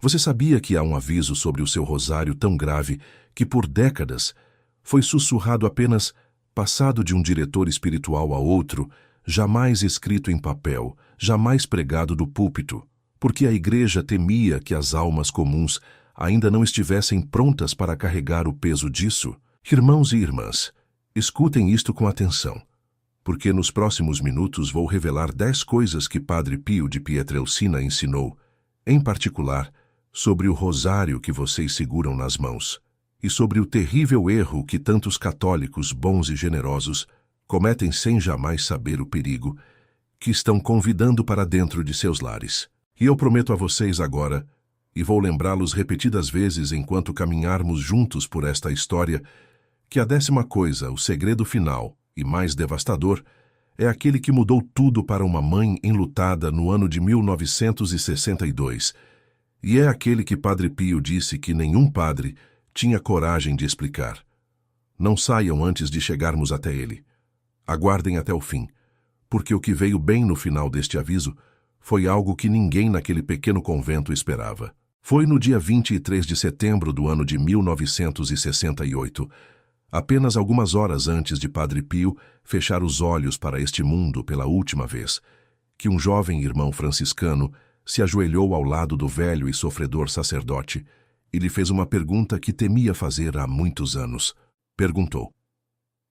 Você sabia que há um aviso sobre o seu rosário tão grave que, por décadas, foi sussurrado apenas, passado de um diretor espiritual a outro, jamais escrito em papel, jamais pregado do púlpito, porque a igreja temia que as almas comuns ainda não estivessem prontas para carregar o peso disso? Irmãos e irmãs, escutem isto com atenção, porque nos próximos minutos vou revelar 10 coisas que Padre Pio de Pietrelcina ensinou, em particular, sobre o rosário que vocês seguram nas mãos, e sobre o terrível erro que tantos católicos bons e generosos cometem sem jamais saber o perigo que estão convidando para dentro de seus lares. E eu prometo a vocês agora, e vou lembrá-los repetidas vezes enquanto caminharmos juntos por esta história, que a 10ª coisa, o segredo final e mais devastador, é aquele que mudou tudo para uma mãe enlutada no ano de 1962, e é aquele que Padre Pio disse que nenhum padre tinha coragem de explicar. Não saiam antes de chegarmos até ele. Aguardem até o fim, porque o que veio bem no final deste aviso foi algo que ninguém naquele pequeno convento esperava. Foi no dia 23 de setembro do ano de 1968, apenas algumas horas antes de Padre Pio fechar os olhos para este mundo pela última vez, que um jovem irmão franciscano se ajoelhou ao lado do velho e sofredor sacerdote e lhe fez uma pergunta que temia fazer há muitos anos. Perguntou: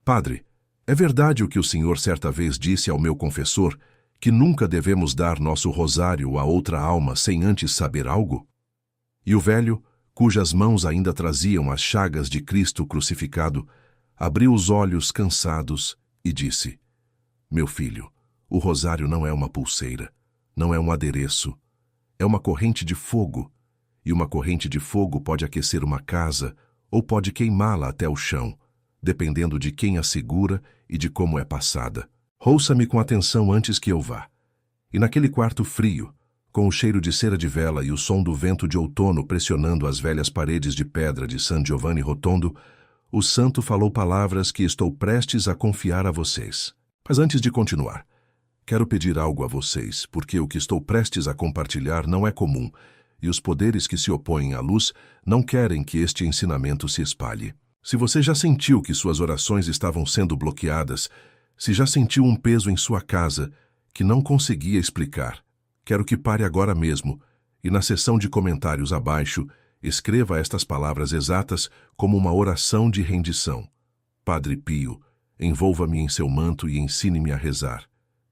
Padre, é verdade o que o senhor certa vez disse ao meu confessor, que nunca devemos dar nosso rosário a outra alma sem antes saber algo? E o velho, cujas mãos ainda traziam as chagas de Cristo crucificado, abriu os olhos cansados e disse: Meu filho, o rosário não é uma pulseira, não é um adereço, é uma corrente de fogo, e uma corrente de fogo pode aquecer uma casa ou pode queimá-la até o chão, dependendo de quem a segura e de como é passada. Ouça-me com atenção antes que eu vá. E naquele quarto frio, com o cheiro de cera de vela e o som do vento de outono pressionando as velhas paredes de pedra de San Giovanni Rotondo, o santo falou palavras que estou prestes a confiar a vocês. Mas antes de continuar, quero pedir algo a vocês, porque o que estou prestes a compartilhar não é comum, e os poderes que se opõem à luz não querem que este ensinamento se espalhe. Se você já sentiu que suas orações estavam sendo bloqueadas, se já sentiu um peso em sua casa que não conseguia explicar, quero que pare agora mesmo e na seção de comentários abaixo escreva estas palavras exatas como uma oração de rendição. Padre Pio, envolva-me em seu manto e ensine-me a rezar.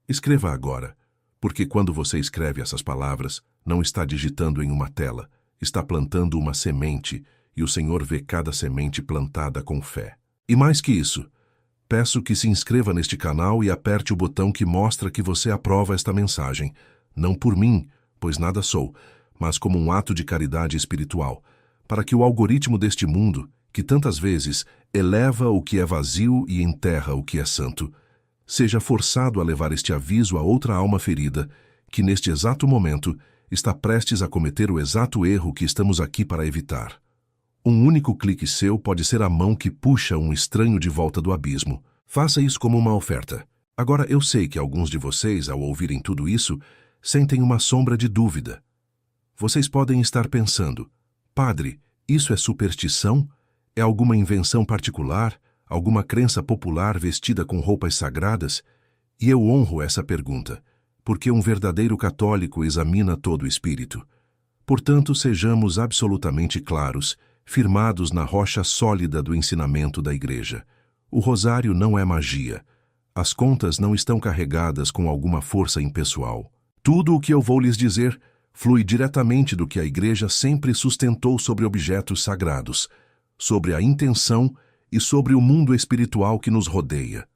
Escreva agora, porque quando você escreve essas palavras, não está digitando em uma tela, está plantando uma semente, e o Senhor vê cada semente plantada com fé. E mais que isso, peço que se inscreva neste canal e aperte o botão que mostra que você aprova esta mensagem, não por mim, pois nada sou, mas como um ato de caridade espiritual, para que o algoritmo deste mundo, que tantas vezes eleva o que é vazio e enterra o que é santo, seja forçado a levar este aviso a outra alma ferida, que neste exato momento está prestes a cometer o exato erro que estamos aqui para evitar. Um único clique seu pode ser a mão que puxa um estranho de volta do abismo. Faça isso como uma oferta. Agora, eu sei que alguns de vocês, ao ouvirem tudo isso, sentem uma sombra de dúvida. Vocês podem estar pensando: Padre, isso é superstição? É alguma invenção particular? Alguma crença popular vestida com roupas sagradas? E eu honro essa pergunta, porque um verdadeiro católico examina todo o espírito. Portanto, sejamos absolutamente claros, firmados na rocha sólida do ensinamento da Igreja. O rosário não é magia. As contas não estão carregadas com alguma força impessoal. Tudo o que eu vou lhes dizer flui diretamente do que a Igreja sempre sustentou sobre objetos sagrados, sobre a intenção e sobre o mundo espiritual que nos rodeia.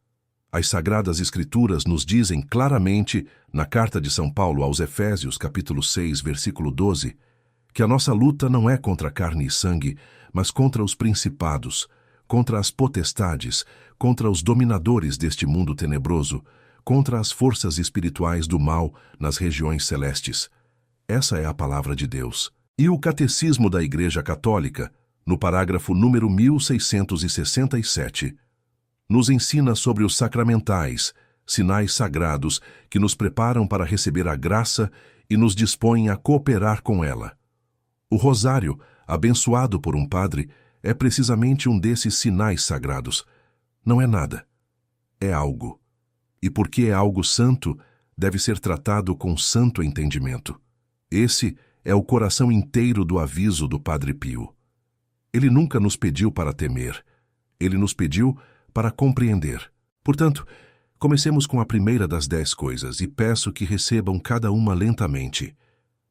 As Sagradas Escrituras nos dizem claramente, na Carta de São Paulo aos Efésios, capítulo 6, versículo 12, que a nossa luta não é contra carne e sangue, mas contra os principados, contra as potestades, contra os dominadores deste mundo tenebroso, contra as forças espirituais do mal nas regiões celestes. Essa é a palavra de Deus. E o Catecismo da Igreja Católica, no parágrafo número 1667, nos ensina sobre os sacramentais, sinais sagrados que nos preparam para receber a graça e nos dispõem a cooperar com ela. O rosário, abençoado por um padre, é precisamente um desses sinais sagrados. Não é nada. É algo. E porque é algo santo, deve ser tratado com santo entendimento. Esse é o coração inteiro do aviso do Padre Pio. Ele nunca nos pediu para temer. Ele nos pediu para compreender. Portanto, comecemos com a primeira das 10 coisas e peço que recebam cada uma lentamente,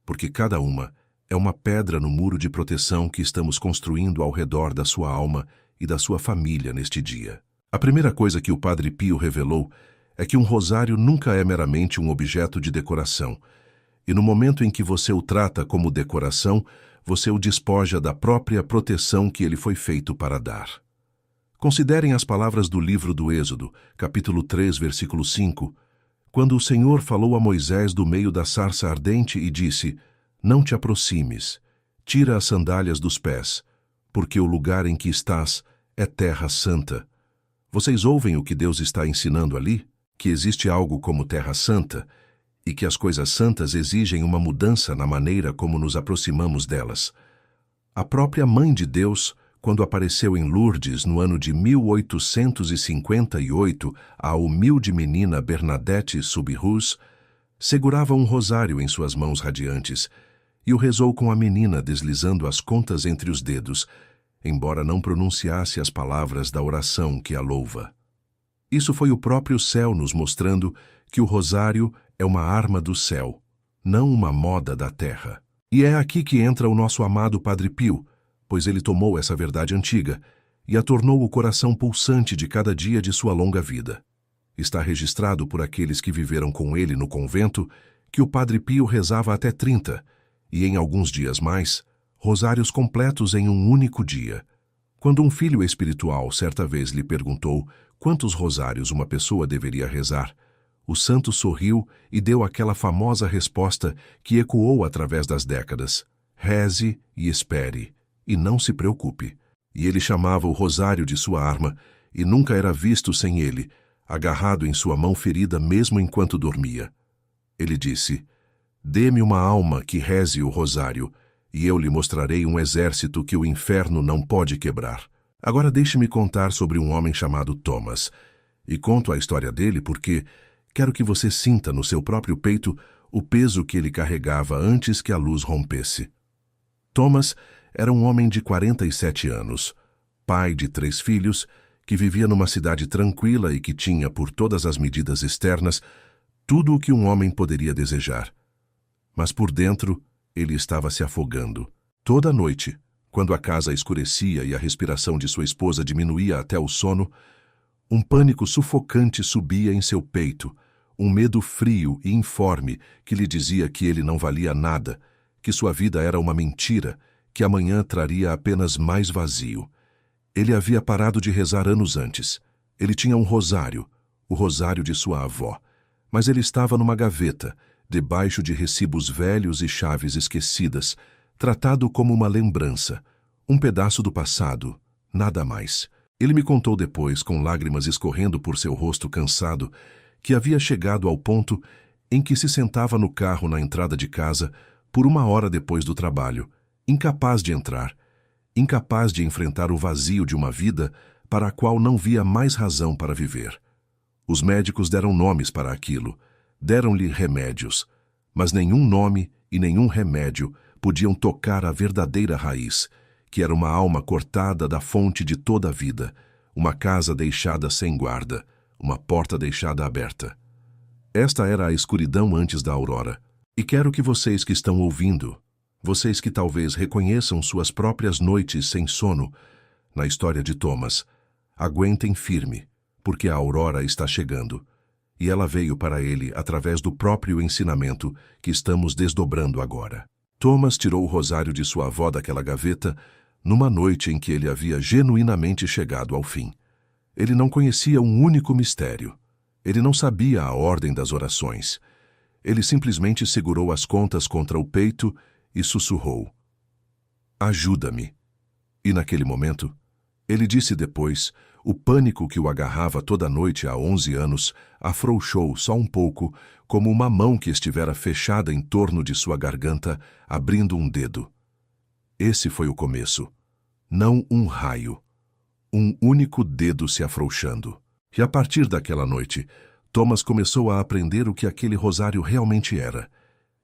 porque cada uma é uma pedra no muro de proteção que estamos construindo ao redor da sua alma e da sua família neste dia. A primeira coisa que o Padre Pio revelou é que um rosário nunca é meramente um objeto de decoração, e no momento em que você o trata como decoração, você o despoja da própria proteção que ele foi feito para dar. Considerem as palavras do livro do Êxodo, capítulo 3, versículo 5, quando o Senhor falou a Moisés do meio da sarça ardente e disse: Não te aproximes, tira as sandálias dos pés, porque o lugar em que estás é terra santa. Vocês ouvem o que Deus está ensinando ali? Que existe algo como terra santa e que as coisas santas exigem uma mudança na maneira como nos aproximamos delas. A própria Mãe de Deus, quando apareceu em Lourdes no ano de 1858 à humilde menina Bernadette Soubirous, segurava um rosário em suas mãos radiantes e o rezou com a menina deslizando as contas entre os dedos, embora não pronunciasse as palavras da oração que a louva. Isso foi o próprio céu nos mostrando que o rosário é uma arma do céu, não uma moda da terra. E é aqui que entra o nosso amado Padre Pio, pois ele tomou essa verdade antiga e a tornou o coração pulsante de cada dia de sua longa vida. Está registrado por aqueles que viveram com ele no convento que o Padre Pio rezava até 30, e em alguns dias mais, rosários completos em um único dia. Quando um filho espiritual certa vez lhe perguntou quantos rosários uma pessoa deveria rezar, o santo sorriu e deu aquela famosa resposta que ecoou através das décadas: reze e espere, e não se preocupe. E ele chamava o rosário de sua arma, e nunca era visto sem ele, agarrado em sua mão ferida mesmo enquanto dormia. Ele disse: dê-me uma alma que reze o rosário, e eu lhe mostrarei um exército que o inferno não pode quebrar. Agora deixe-me contar sobre um homem chamado Thomas, e conto a história dele porque quero que você sinta no seu próprio peito o peso que ele carregava antes que a luz rompesse. Thomas era um homem de 47 anos, pai de 3 filhos, que vivia numa cidade tranquila e que tinha, por todas as medidas externas, tudo o que um homem poderia desejar. Mas por dentro, ele estava se afogando. Toda noite, quando a casa escurecia e a respiração de sua esposa diminuía até o sono, um pânico sufocante subia em seu peito, um medo frio e informe que lhe dizia que ele não valia nada, que sua vida era uma mentira, que amanhã traria apenas mais vazio. Ele havia parado de rezar anos antes. Ele tinha um rosário, o rosário de sua avó, mas ele estava numa gaveta, debaixo de recibos velhos e chaves esquecidas, tratado como uma lembrança, um pedaço do passado, nada mais. Ele me contou depois, com lágrimas escorrendo por seu rosto cansado, que havia chegado ao ponto em que se sentava no carro na entrada de casa por 1 hora depois do trabalho, incapaz de entrar, incapaz de enfrentar o vazio de uma vida para a qual não via mais razão para viver. Os médicos deram nomes para aquilo, deram-lhe remédios, mas nenhum nome e nenhum remédio podiam tocar a verdadeira raiz, que era uma alma cortada da fonte de toda a vida, uma casa deixada sem guarda, uma porta deixada aberta. Esta era a escuridão antes da aurora. E quero que vocês que estão ouvindo, vocês que talvez reconheçam suas próprias noites sem sono, na história de Thomas, aguentem firme, porque a aurora está chegando, e ela veio para ele através do próprio ensinamento que estamos desdobrando agora. Thomas tirou o rosário de sua avó daquela gaveta numa noite em que ele havia genuinamente chegado ao fim. Ele não conhecia um único mistério. Ele não sabia a ordem das orações. Ele simplesmente segurou as contas contra o peito e sussurrou: ajuda-me. E naquele momento, ele disse depois, o pânico que o agarrava toda noite há 11 anos afrouxou só um pouco, como uma mão que estivera fechada em torno de sua garganta, abrindo um dedo. Esse foi o começo. Não um raio. Um único dedo se afrouxando. E a partir daquela noite, Thomas começou a aprender o que aquele rosário realmente era,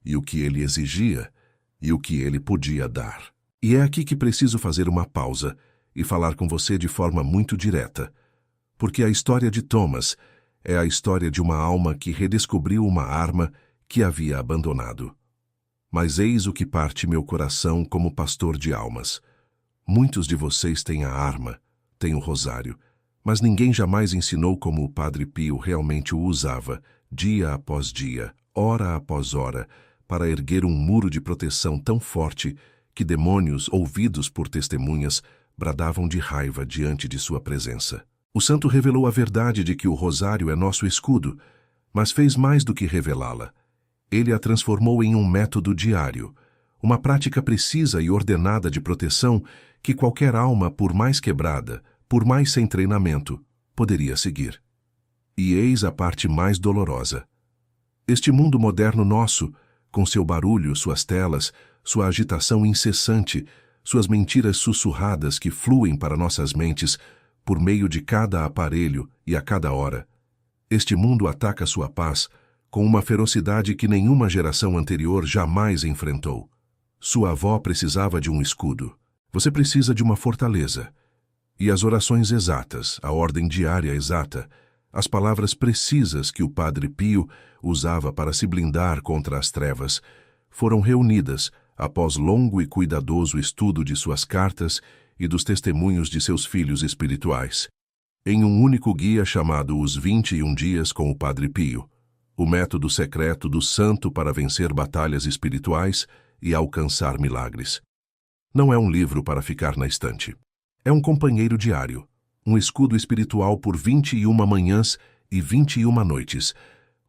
e o que ele exigia, e o que ele podia dar. E é aqui que preciso fazer uma pausa e falar com você de forma muito direta, porque a história de Thomas é a história de uma alma que redescobriu uma arma que havia abandonado. Mas eis o que parte meu coração como pastor de almas. Muitos de vocês têm a arma, têm o rosário, mas ninguém jamais ensinou como o Padre Pio realmente o usava, dia após dia, hora após hora, para erguer um muro de proteção tão forte que demônios, ouvidos por testemunhas, bradavam de raiva diante de sua presença. O santo revelou a verdade de que o rosário é nosso escudo, mas fez mais do que revelá-la. Ele a transformou em um método diário, uma prática precisa e ordenada de proteção que qualquer alma, por mais quebrada, por mais sem treinamento, poderia seguir. E eis a parte mais dolorosa. Este mundo moderno nosso, com seu barulho, suas telas, sua agitação incessante, suas mentiras sussurradas que fluem para nossas mentes por meio de cada aparelho e a cada hora, este mundo ataca sua paz com uma ferocidade que nenhuma geração anterior jamais enfrentou. Sua avó precisava de um escudo. Você precisa de uma fortaleza. E as orações exatas, a ordem diária exata, as palavras precisas que o Padre Pio usava para se blindar contra as trevas, foram reunidas após longo e cuidadoso estudo de suas cartas e dos testemunhos de seus filhos espirituais, em um único guia chamado Os 21 Dias com o Padre Pio, o método secreto do santo para vencer batalhas espirituais e alcançar milagres. Não é um livro para ficar na estante. É um companheiro diário, um escudo espiritual por 21 manhãs e 21 noites,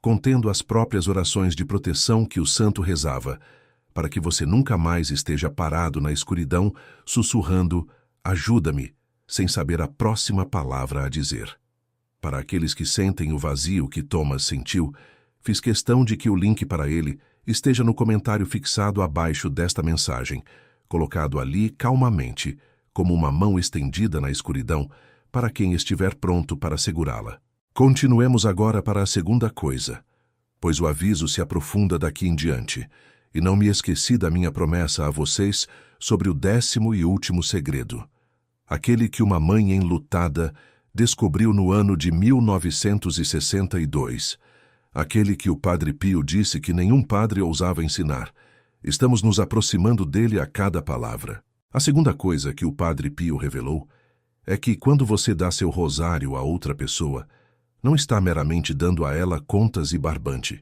contendo as próprias orações de proteção que o santo rezava, para que você nunca mais esteja parado na escuridão, sussurrando, ajuda-me, sem saber a próxima palavra a dizer. Para aqueles que sentem o vazio que Thomas sentiu, fiz questão de que o link para ele esteja no comentário fixado abaixo desta mensagem, colocado ali calmamente, como uma mão estendida na escuridão, para quem estiver pronto para segurá-la. Continuemos agora para a segunda coisa, pois o aviso se aprofunda daqui em diante, e não me esqueci da minha promessa a vocês sobre o 10º e último segredo, aquele que uma mãe enlutada descobriu no ano de 1962, aquele que o Padre Pio disse que nenhum padre ousava ensinar. Estamos nos aproximando dele a cada palavra. A segunda coisa que o Padre Pio revelou é que quando você dá seu rosário a outra pessoa, não está meramente dando a ela contas e barbante.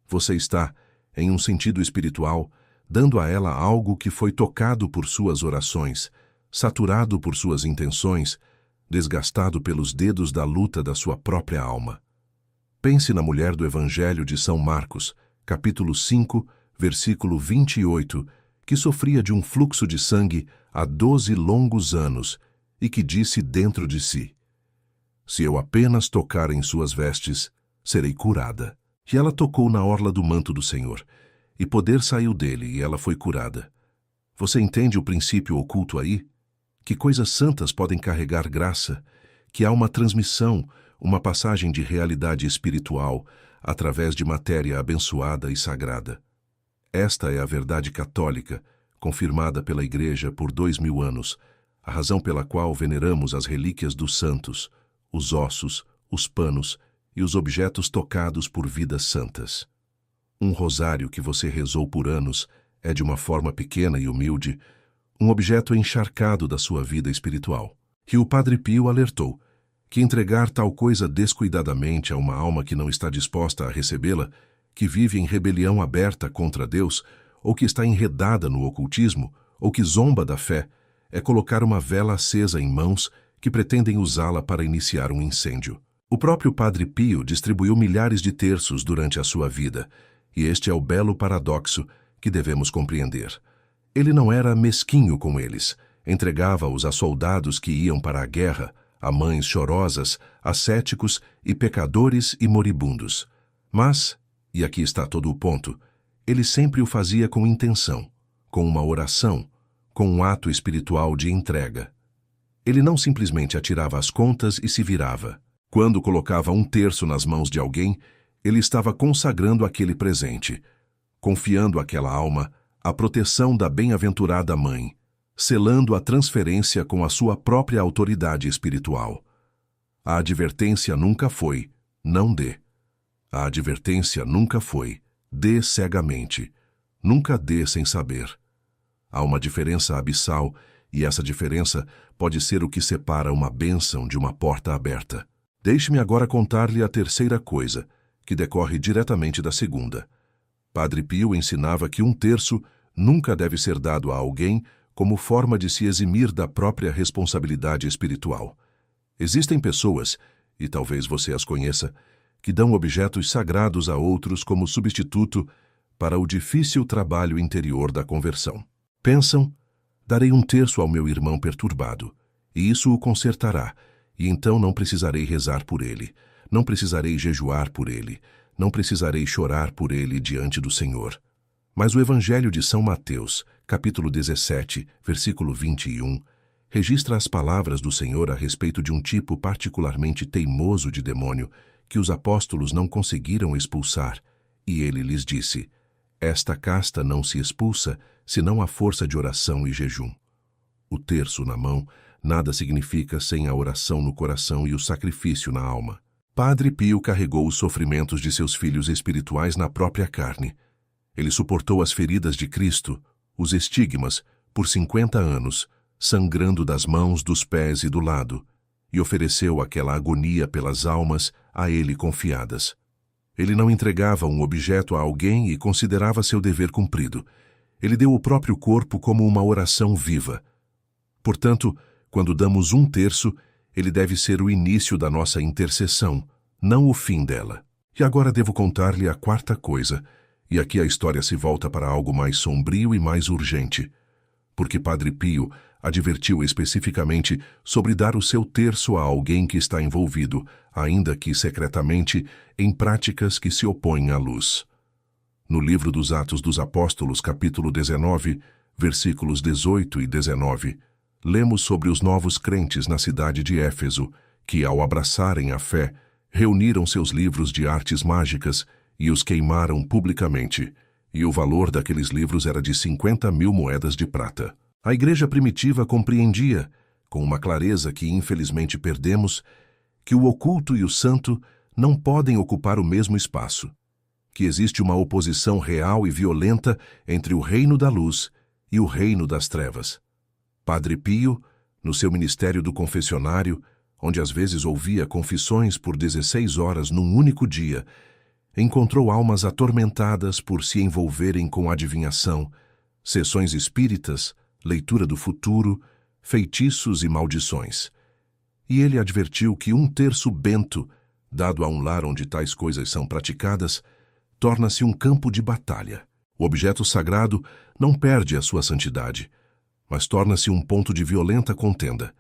Você está, em um sentido espiritual, dando a ela algo que foi tocado por suas orações, saturado por suas intenções, desgastado pelos dedos da luta da sua própria alma. Pense na mulher do Evangelho de São Marcos, capítulo 5, versículo 28, que sofria de um fluxo de sangue há 12 longos anos e que disse dentro de si: se eu apenas tocar em suas vestes, serei curada. E ela tocou na orla do manto do Senhor, e poder saiu dele e ela foi curada. Você entende o princípio oculto aí? Que coisas santas podem carregar graça, que há uma transmissão, uma passagem de realidade espiritual através de matéria abençoada e sagrada. Esta é a verdade católica, confirmada pela Igreja por 2000 anos, a razão pela qual veneramos as relíquias dos santos, os ossos, os panos e os objetos tocados por vidas santas. Um rosário que você rezou por anos é, de uma forma pequena e humilde, um objeto encharcado da sua vida espiritual. E o Padre Pio alertou que entregar tal coisa descuidadamente a uma alma que não está disposta a recebê-la, que vive em rebelião aberta contra Deus, ou que está enredada no ocultismo, ou que zomba da fé, é colocar uma vela acesa em mãos que pretendem usá-la para iniciar um incêndio. O próprio Padre Pio distribuiu milhares de terços durante a sua vida, e este é o belo paradoxo que devemos compreender. Ele não era mesquinho com eles, entregava-os a soldados que iam para a guerra, a mães chorosas, a céticos e pecadores e moribundos. Mas, e aqui está todo o ponto, ele sempre o fazia com intenção, com uma oração, com um ato espiritual de entrega. Ele não simplesmente atirava as contas e se virava. Quando colocava 1/3 nas mãos de alguém, ele estava consagrando aquele presente, confiando àquela alma a proteção da bem-aventurada mãe, selando a transferência com a sua própria autoridade espiritual. A advertência nunca foi, não dê. A advertência nunca foi, dê cegamente. Nunca dê sem saber. Há uma diferença abissal, e essa diferença pode ser o que separa uma bênção de uma porta aberta. Deixe-me agora contar-lhe a terceira coisa, que decorre diretamente da segunda. Padre Pio ensinava que 1/3 nunca deve ser dado a alguém como forma de se eximir da própria responsabilidade espiritual. Existem pessoas, e talvez você as conheça, que dão objetos sagrados a outros como substituto para o difícil trabalho interior da conversão. Pensam, darei 1/3 ao meu irmão perturbado, e isso o consertará, e então não precisarei rezar por ele, não precisarei jejuar por ele, não precisarei chorar por ele diante do Senhor. Mas o Evangelho de São Mateus, capítulo 17, versículo 21, registra as palavras do Senhor a respeito de um tipo particularmente teimoso de demônio que os apóstolos não conseguiram expulsar, e ele lhes disse: esta casta não se expulsa, senão à força de oração e jejum. O terço na mão nada significa sem a oração no coração e o sacrifício na alma. Padre Pio carregou os sofrimentos de seus filhos espirituais na própria carne. Ele suportou as feridas de Cristo, os estigmas, por 50 anos, sangrando das mãos, dos pés e do lado, e ofereceu aquela agonia pelas almas a ele confiadas. Ele não entregava um objeto a alguém e considerava seu dever cumprido. Ele deu o próprio corpo como uma oração viva. Portanto, quando damos 1/3, ele deve ser o início da nossa intercessão, não o fim dela. E agora devo contar-lhe a quarta coisa, e aqui a história se volta para algo mais sombrio e mais urgente, porque Padre Pio advertiu especificamente sobre dar o seu terço a alguém que está envolvido, ainda que secretamente, em práticas que se opõem à luz. No livro dos Atos dos Apóstolos, capítulo 19, versículos 18 e 19, lemos sobre os novos crentes na cidade de Éfeso, que, ao abraçarem a fé, reuniram seus livros de artes mágicas e os queimaram publicamente, e o valor daqueles livros era de 50.000 moedas de prata. A igreja primitiva compreendia, com uma clareza que infelizmente perdemos, que o oculto e o santo não podem ocupar o mesmo espaço, que existe uma oposição real e violenta entre o reino da luz e o reino das trevas. Padre Pio, no seu ministério do confessionário, onde às vezes ouvia confissões por 16 horas num único dia, encontrou almas atormentadas por se envolverem com adivinhação, sessões espíritas, leitura do futuro, feitiços e maldições. E ele advertiu que 1/3 bento, dado a um lar onde tais coisas são praticadas, torna-se um campo de batalha. O objeto sagrado não perde a sua santidade, mas torna-se um ponto de violenta contenda,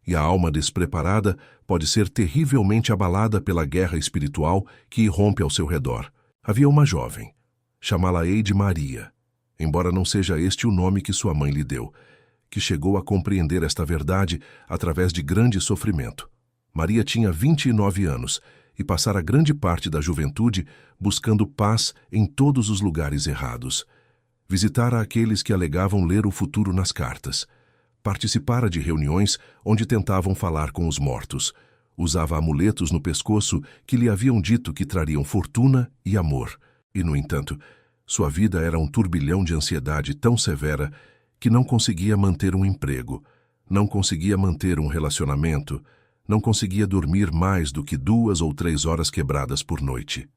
e a alma despreparada pode ser terrivelmente abalada pela guerra espiritual que irrompe ao seu redor. Havia uma jovem, chamá-la-ei de Maria, embora não seja este o nome que sua mãe lhe deu, que chegou a compreender esta verdade através de grande sofrimento. Maria tinha 29 anos e passara grande parte da juventude buscando paz em todos os lugares errados. Visitara aqueles que alegavam ler o futuro nas cartas. Participara de reuniões onde tentavam falar com os mortos. Usava amuletos no pescoço que lhe haviam dito que trariam fortuna e amor. E, no entanto, sua vida era um turbilhão de ansiedade tão severa que não conseguia manter um emprego, não conseguia manter um relacionamento, não conseguia dormir mais do que 2 ou 3 horas quebradas por noite.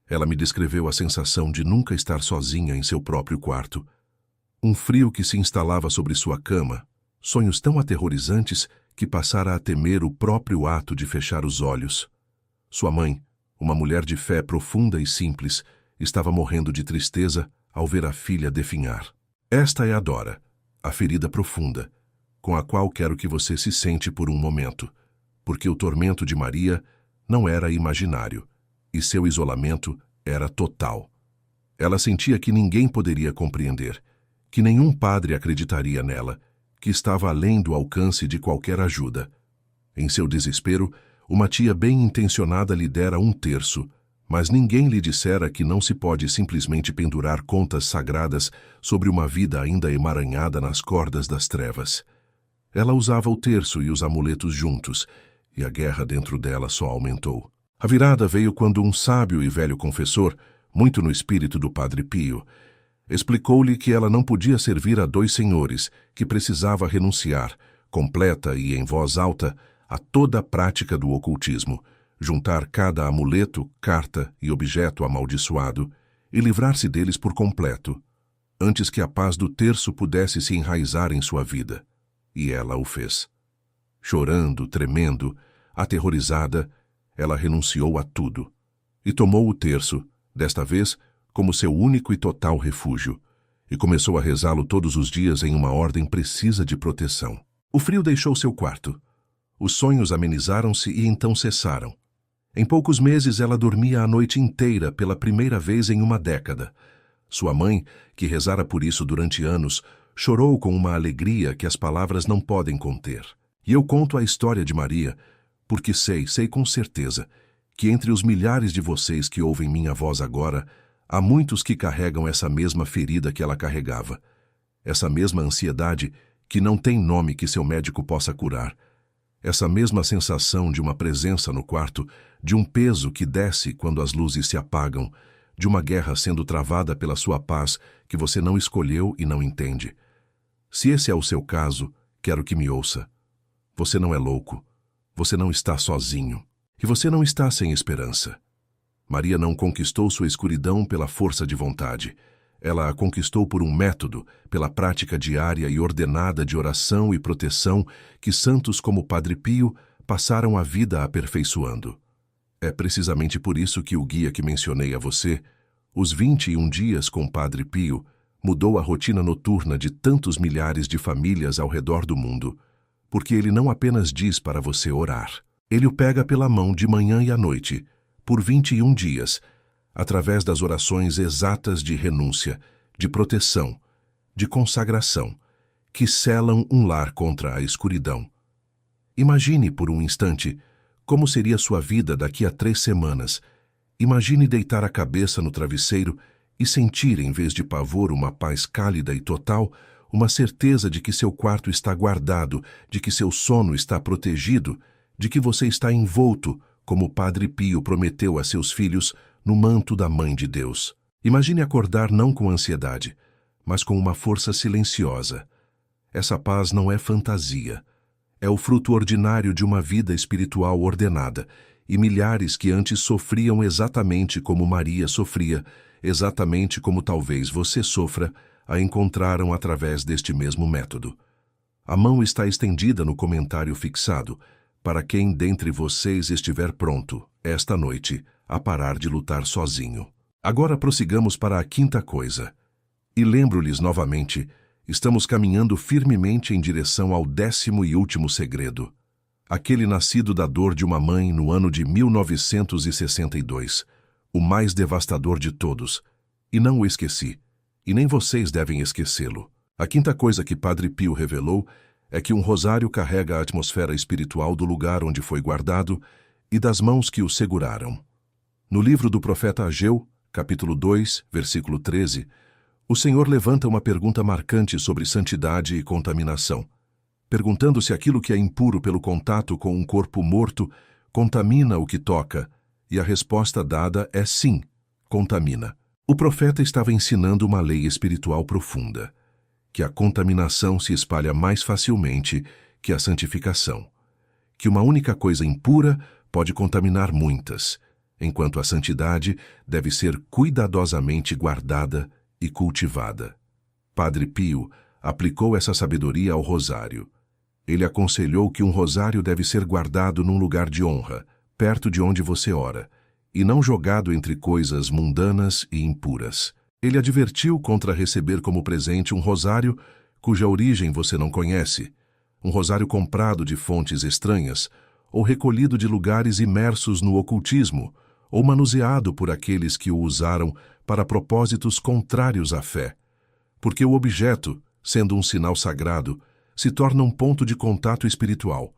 Ela me descreveu a sensação de nunca estar sozinha em seu próprio quarto. Um frio que se instalava sobre sua cama, sonhos tão aterrorizantes que passara a temer o próprio ato de fechar os olhos. Sua mãe, uma mulher de fé profunda e simples, estava morrendo de tristeza ao ver a filha definhar. Esta é a Dora, a ferida profunda, com a qual quero que você se sente por um momento, porque o tormento de Maria não era imaginário, e seu isolamento era total. Ela sentia que ninguém poderia compreender, que nenhum padre acreditaria nela, que estava além do alcance de qualquer ajuda. Em seu desespero, uma tia bem-intencionada lhe dera 1/3, mas ninguém lhe dissera que não se pode simplesmente pendurar contas sagradas sobre uma vida ainda emaranhada nas cordas das trevas. Ela usava o terço e os amuletos juntos, e a guerra dentro dela só aumentou. A virada veio quando um sábio e velho confessor, muito no espírito do Padre Pio, explicou-lhe que ela não podia servir a 2 senhores, que precisava renunciar, completa e em voz alta, a toda a prática do ocultismo, juntar cada amuleto, carta e objeto amaldiçoado e livrar-se deles por completo, antes que a paz do terço pudesse se enraizar em sua vida. E ela o fez. Chorando, tremendo, aterrorizada, ela renunciou a tudo e tomou o terço, desta vez, como seu único e total refúgio, e começou a rezá-lo todos os dias em uma ordem precisa de proteção. O frio deixou seu quarto. Os sonhos amenizaram-se e então cessaram. Em poucos meses ela dormia a noite inteira pela primeira vez em uma década. Sua mãe, que rezara por isso durante anos, chorou com uma alegria que as palavras não podem conter. E eu conto a história de Maria, porque sei com certeza, que entre os milhares de vocês que ouvem minha voz agora, há muitos que carregam essa mesma ferida que ela carregava, essa mesma ansiedade que não tem nome que seu médico possa curar, essa mesma sensação de uma presença no quarto, de um peso que desce quando as luzes se apagam, de uma guerra sendo travada pela sua paz que você não escolheu e não entende. Se esse é o seu caso, quero que me ouça. Você não é louco, você não está sozinho, e você não está sem esperança. Maria não conquistou sua escuridão pela força de vontade. Ela a conquistou por um método, pela prática diária e ordenada de oração e proteção que santos como Padre Pio passaram a vida aperfeiçoando. É precisamente por isso que o guia que mencionei a você, Os 21 Dias com Padre Pio, mudou a rotina noturna de tantos milhares de famílias ao redor do mundo, porque ele não apenas diz para você orar, ele o pega pela mão de manhã e à noite, por 21 dias, através das orações exatas de renúncia, de proteção, de consagração, que selam um lar contra a escuridão. Imagine por um instante como seria sua vida daqui a 3 semanas. Imagine deitar a cabeça no travesseiro e sentir, em vez de pavor, uma paz cálida e total, uma certeza de que seu quarto está guardado, de que seu sono está protegido, de que você está envolto, como o Padre Pio prometeu a seus filhos, no manto da Mãe de Deus. Imagine acordar não com ansiedade, mas com uma força silenciosa. Essa paz não é fantasia. É o fruto ordinário de uma vida espiritual ordenada, e milhares que antes sofriam exatamente como Maria sofria, exatamente como talvez você sofra, a encontraram através deste mesmo método. A mão está estendida no comentário fixado, para quem dentre vocês estiver pronto, esta noite, a parar de lutar sozinho. Agora prossigamos para a quinta coisa. E lembro-lhes novamente, estamos caminhando firmemente em direção ao 10º e último segredo. Aquele nascido da dor de uma mãe no ano de 1962, o mais devastador de todos. E não o esqueci, e nem vocês devem esquecê-lo. A quinta coisa que Padre Pio revelou é que um rosário carrega a atmosfera espiritual do lugar onde foi guardado e das mãos que o seguraram. No livro do profeta Ageu, capítulo 2, versículo 13, o Senhor levanta uma pergunta marcante sobre santidade e contaminação, perguntando se aquilo que é impuro pelo contato com um corpo morto contamina o que toca, e a resposta dada é sim, contamina. O profeta estava ensinando uma lei espiritual profunda, que a contaminação se espalha mais facilmente que a santificação, que uma única coisa impura pode contaminar muitas, enquanto a santidade deve ser cuidadosamente guardada e cultivada. Padre Pio aplicou essa sabedoria ao rosário. Ele aconselhou que um rosário deve ser guardado num lugar de honra, perto de onde você ora, e não jogado entre coisas mundanas e impuras. Ele advertiu contra receber como presente um rosário cuja origem você não conhece, um rosário comprado de fontes estranhas, ou recolhido de lugares imersos no ocultismo, ou manuseado por aqueles que o usaram para propósitos contrários à fé, Porque o objeto, sendo um sinal sagrado, se torna um ponto de contato espiritual,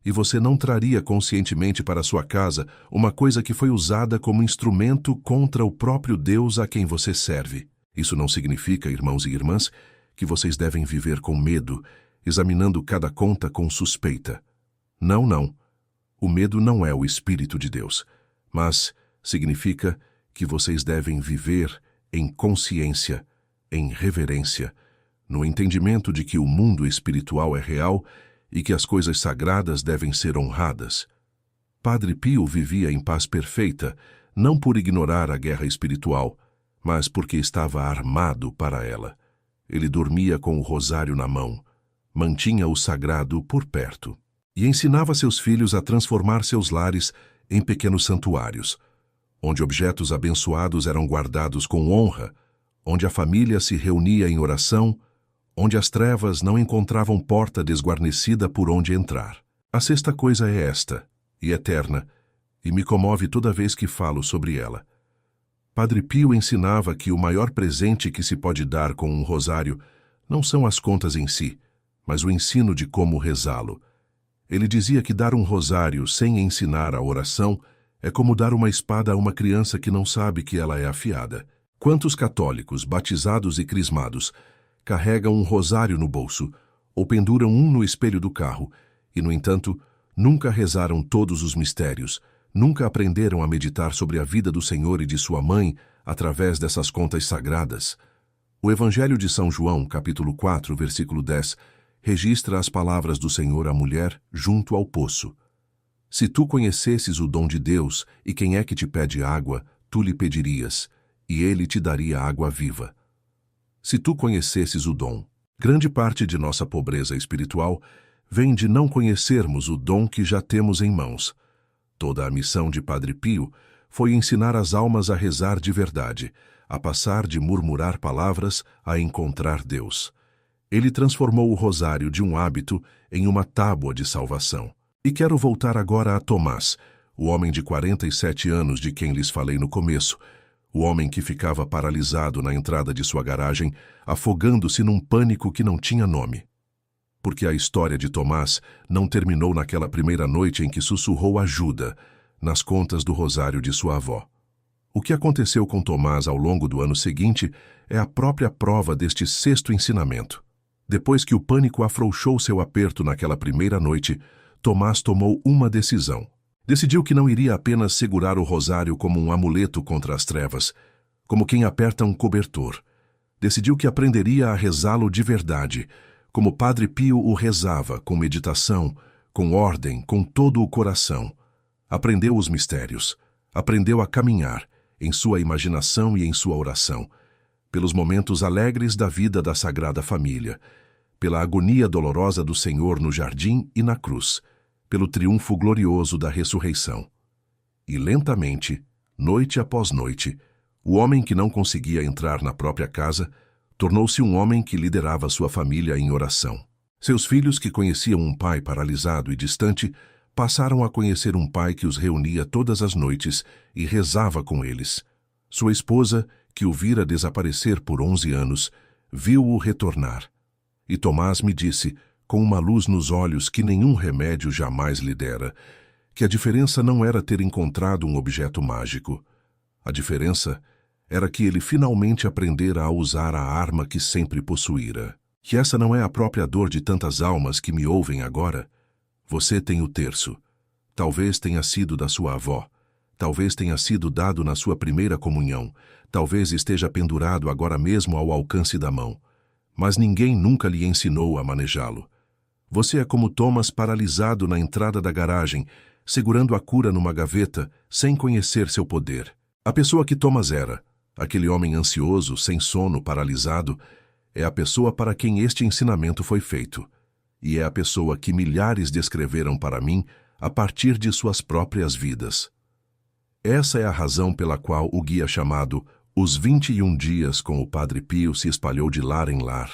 e você não traria conscientemente para sua casa uma coisa que foi usada como instrumento contra o próprio Deus a quem você serve. Isso não significa, irmãos e irmãs, que vocês devem viver com medo, examinando cada conta com suspeita. Não, não. O medo não é o Espírito de Deus, mas significa que vocês devem viver em consciência, em reverência, no entendimento de que o mundo espiritual é real e que as coisas sagradas devem ser honradas. Padre Pio vivia em paz perfeita, não por ignorar a guerra espiritual, mas porque estava armado para ela. Ele dormia com o rosário na mão, mantinha o sagrado por perto e ensinava seus filhos a transformar seus lares em pequenos santuários, onde objetos abençoados eram guardados com honra, onde a família se reunia em oração, onde as trevas não encontravam porta desguarnecida por onde entrar. A sexta coisa é esta, e eterna, e me comove toda vez que falo sobre ela. Padre Pio ensinava que o maior presente que se pode dar com um rosário não são as contas em si, mas o ensino de como rezá-lo. Ele dizia que dar um rosário sem ensinar a oração é como dar uma espada a uma criança que não sabe que ela é afiada. Quantos católicos, batizados e crismados, carregam um rosário no bolso ou penduram um no espelho do carro e, no entanto, nunca rezaram todos os mistérios, nunca aprenderam a meditar sobre a vida do Senhor e de sua mãe através dessas contas sagradas? O Evangelho de São João, capítulo 4, versículo 10, registra as palavras do Senhor à mulher junto ao poço. Se tu conhecesses o dom de Deus e quem é que te pede água, tu lhe pedirias, e ele te daria água viva. Se tu conhecesses o dom, grande parte de nossa pobreza espiritual vem de não conhecermos o dom que já temos em mãos. Toda a missão de Padre Pio foi ensinar as almas a rezar de verdade, a passar de murmurar palavras a encontrar Deus. Ele transformou o rosário de um hábito em uma tábua de salvação. E quero voltar agora a Tomás, o homem de 47 anos de quem lhes falei no começo, o homem que ficava paralisado na entrada de sua garagem, afogando-se num pânico que não tinha nome. Porque a história de Tomás não terminou naquela primeira noite em que sussurrou ajuda, nas contas do rosário de sua avó. O que aconteceu com Tomás ao longo do ano seguinte é a própria prova deste sexto ensinamento. Depois que o pânico afrouxou seu aperto naquela primeira noite, Tomás tomou uma decisão. Decidiu que não iria apenas segurar o rosário como um amuleto contra as trevas, como quem aperta um cobertor. Decidiu que aprenderia a rezá-lo de verdade, como Padre Pio o rezava, com meditação, com ordem, com todo o coração. Aprendeu os mistérios, aprendeu a caminhar, em sua imaginação e em sua oração, pelos momentos alegres da vida da Sagrada Família, pela agonia dolorosa do Senhor no jardim e na cruz, pelo triunfo glorioso da ressurreição. E lentamente, noite após noite, o homem que não conseguia entrar na própria casa tornou-se um homem que liderava sua família em oração. Seus filhos, que conheciam um pai paralisado e distante, passaram a conhecer um pai que os reunia todas as noites e rezava com eles. Sua esposa, que o vira desaparecer por 11 anos, viu-o retornar. E Tomás me disse, com uma luz nos olhos que nenhum remédio jamais lhe dera, que a diferença não era ter encontrado um objeto mágico. A diferença era que ele finalmente aprendera a usar a arma que sempre possuíra. Que essa não é a própria dor de tantas almas que me ouvem agora? Você tem o terço. Talvez tenha sido da sua avó. Talvez tenha sido dado na sua primeira comunhão. Talvez esteja pendurado agora mesmo ao alcance da mão. Mas ninguém nunca lhe ensinou a manejá-lo. Você é como Thomas paralisado na entrada da garagem, segurando a cura numa gaveta, sem conhecer seu poder. A pessoa que Thomas era, aquele homem ansioso, sem sono, paralisado, é a pessoa para quem este ensinamento foi feito. E é a pessoa que milhares descreveram para mim a partir de suas próprias vidas. Essa é a razão pela qual o guia chamado Os 21 Dias com o Padre Pio se espalhou de lar em lar,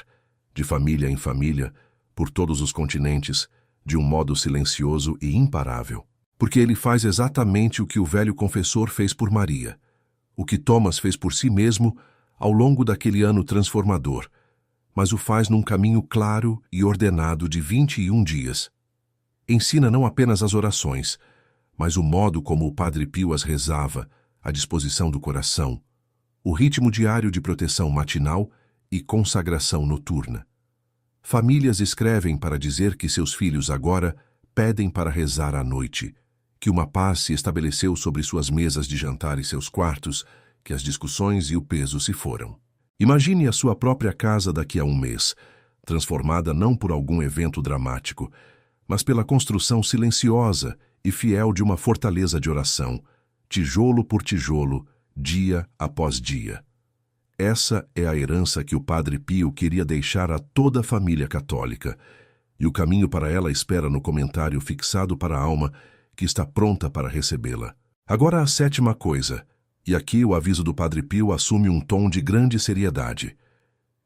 de família em família, por todos os continentes, de um modo silencioso e imparável. Porque ele faz exatamente o que o velho confessor fez por Maria, o que Thomas fez por si mesmo ao longo daquele ano transformador, mas o faz num caminho claro e ordenado de 21 dias. Ensina não apenas as orações, mas o modo como o Padre Pio as rezava, a disposição do coração, o ritmo diário de proteção matinal e consagração noturna. Famílias escrevem para dizer que seus filhos agora pedem para rezar à noite, que uma paz se estabeleceu sobre suas mesas de jantar e seus quartos, que as discussões e o peso se foram. Imagine a sua própria casa daqui a um mês, transformada não por algum evento dramático, mas pela construção silenciosa e fiel de uma fortaleza de oração, tijolo por tijolo, dia após dia. Essa é a herança que o Padre Pio queria deixar a toda a família católica, e o caminho para ela espera no comentário fixado para a alma que está pronta para recebê-la. Agora a sétima coisa, e aqui o aviso do Padre Pio assume um tom de grande seriedade.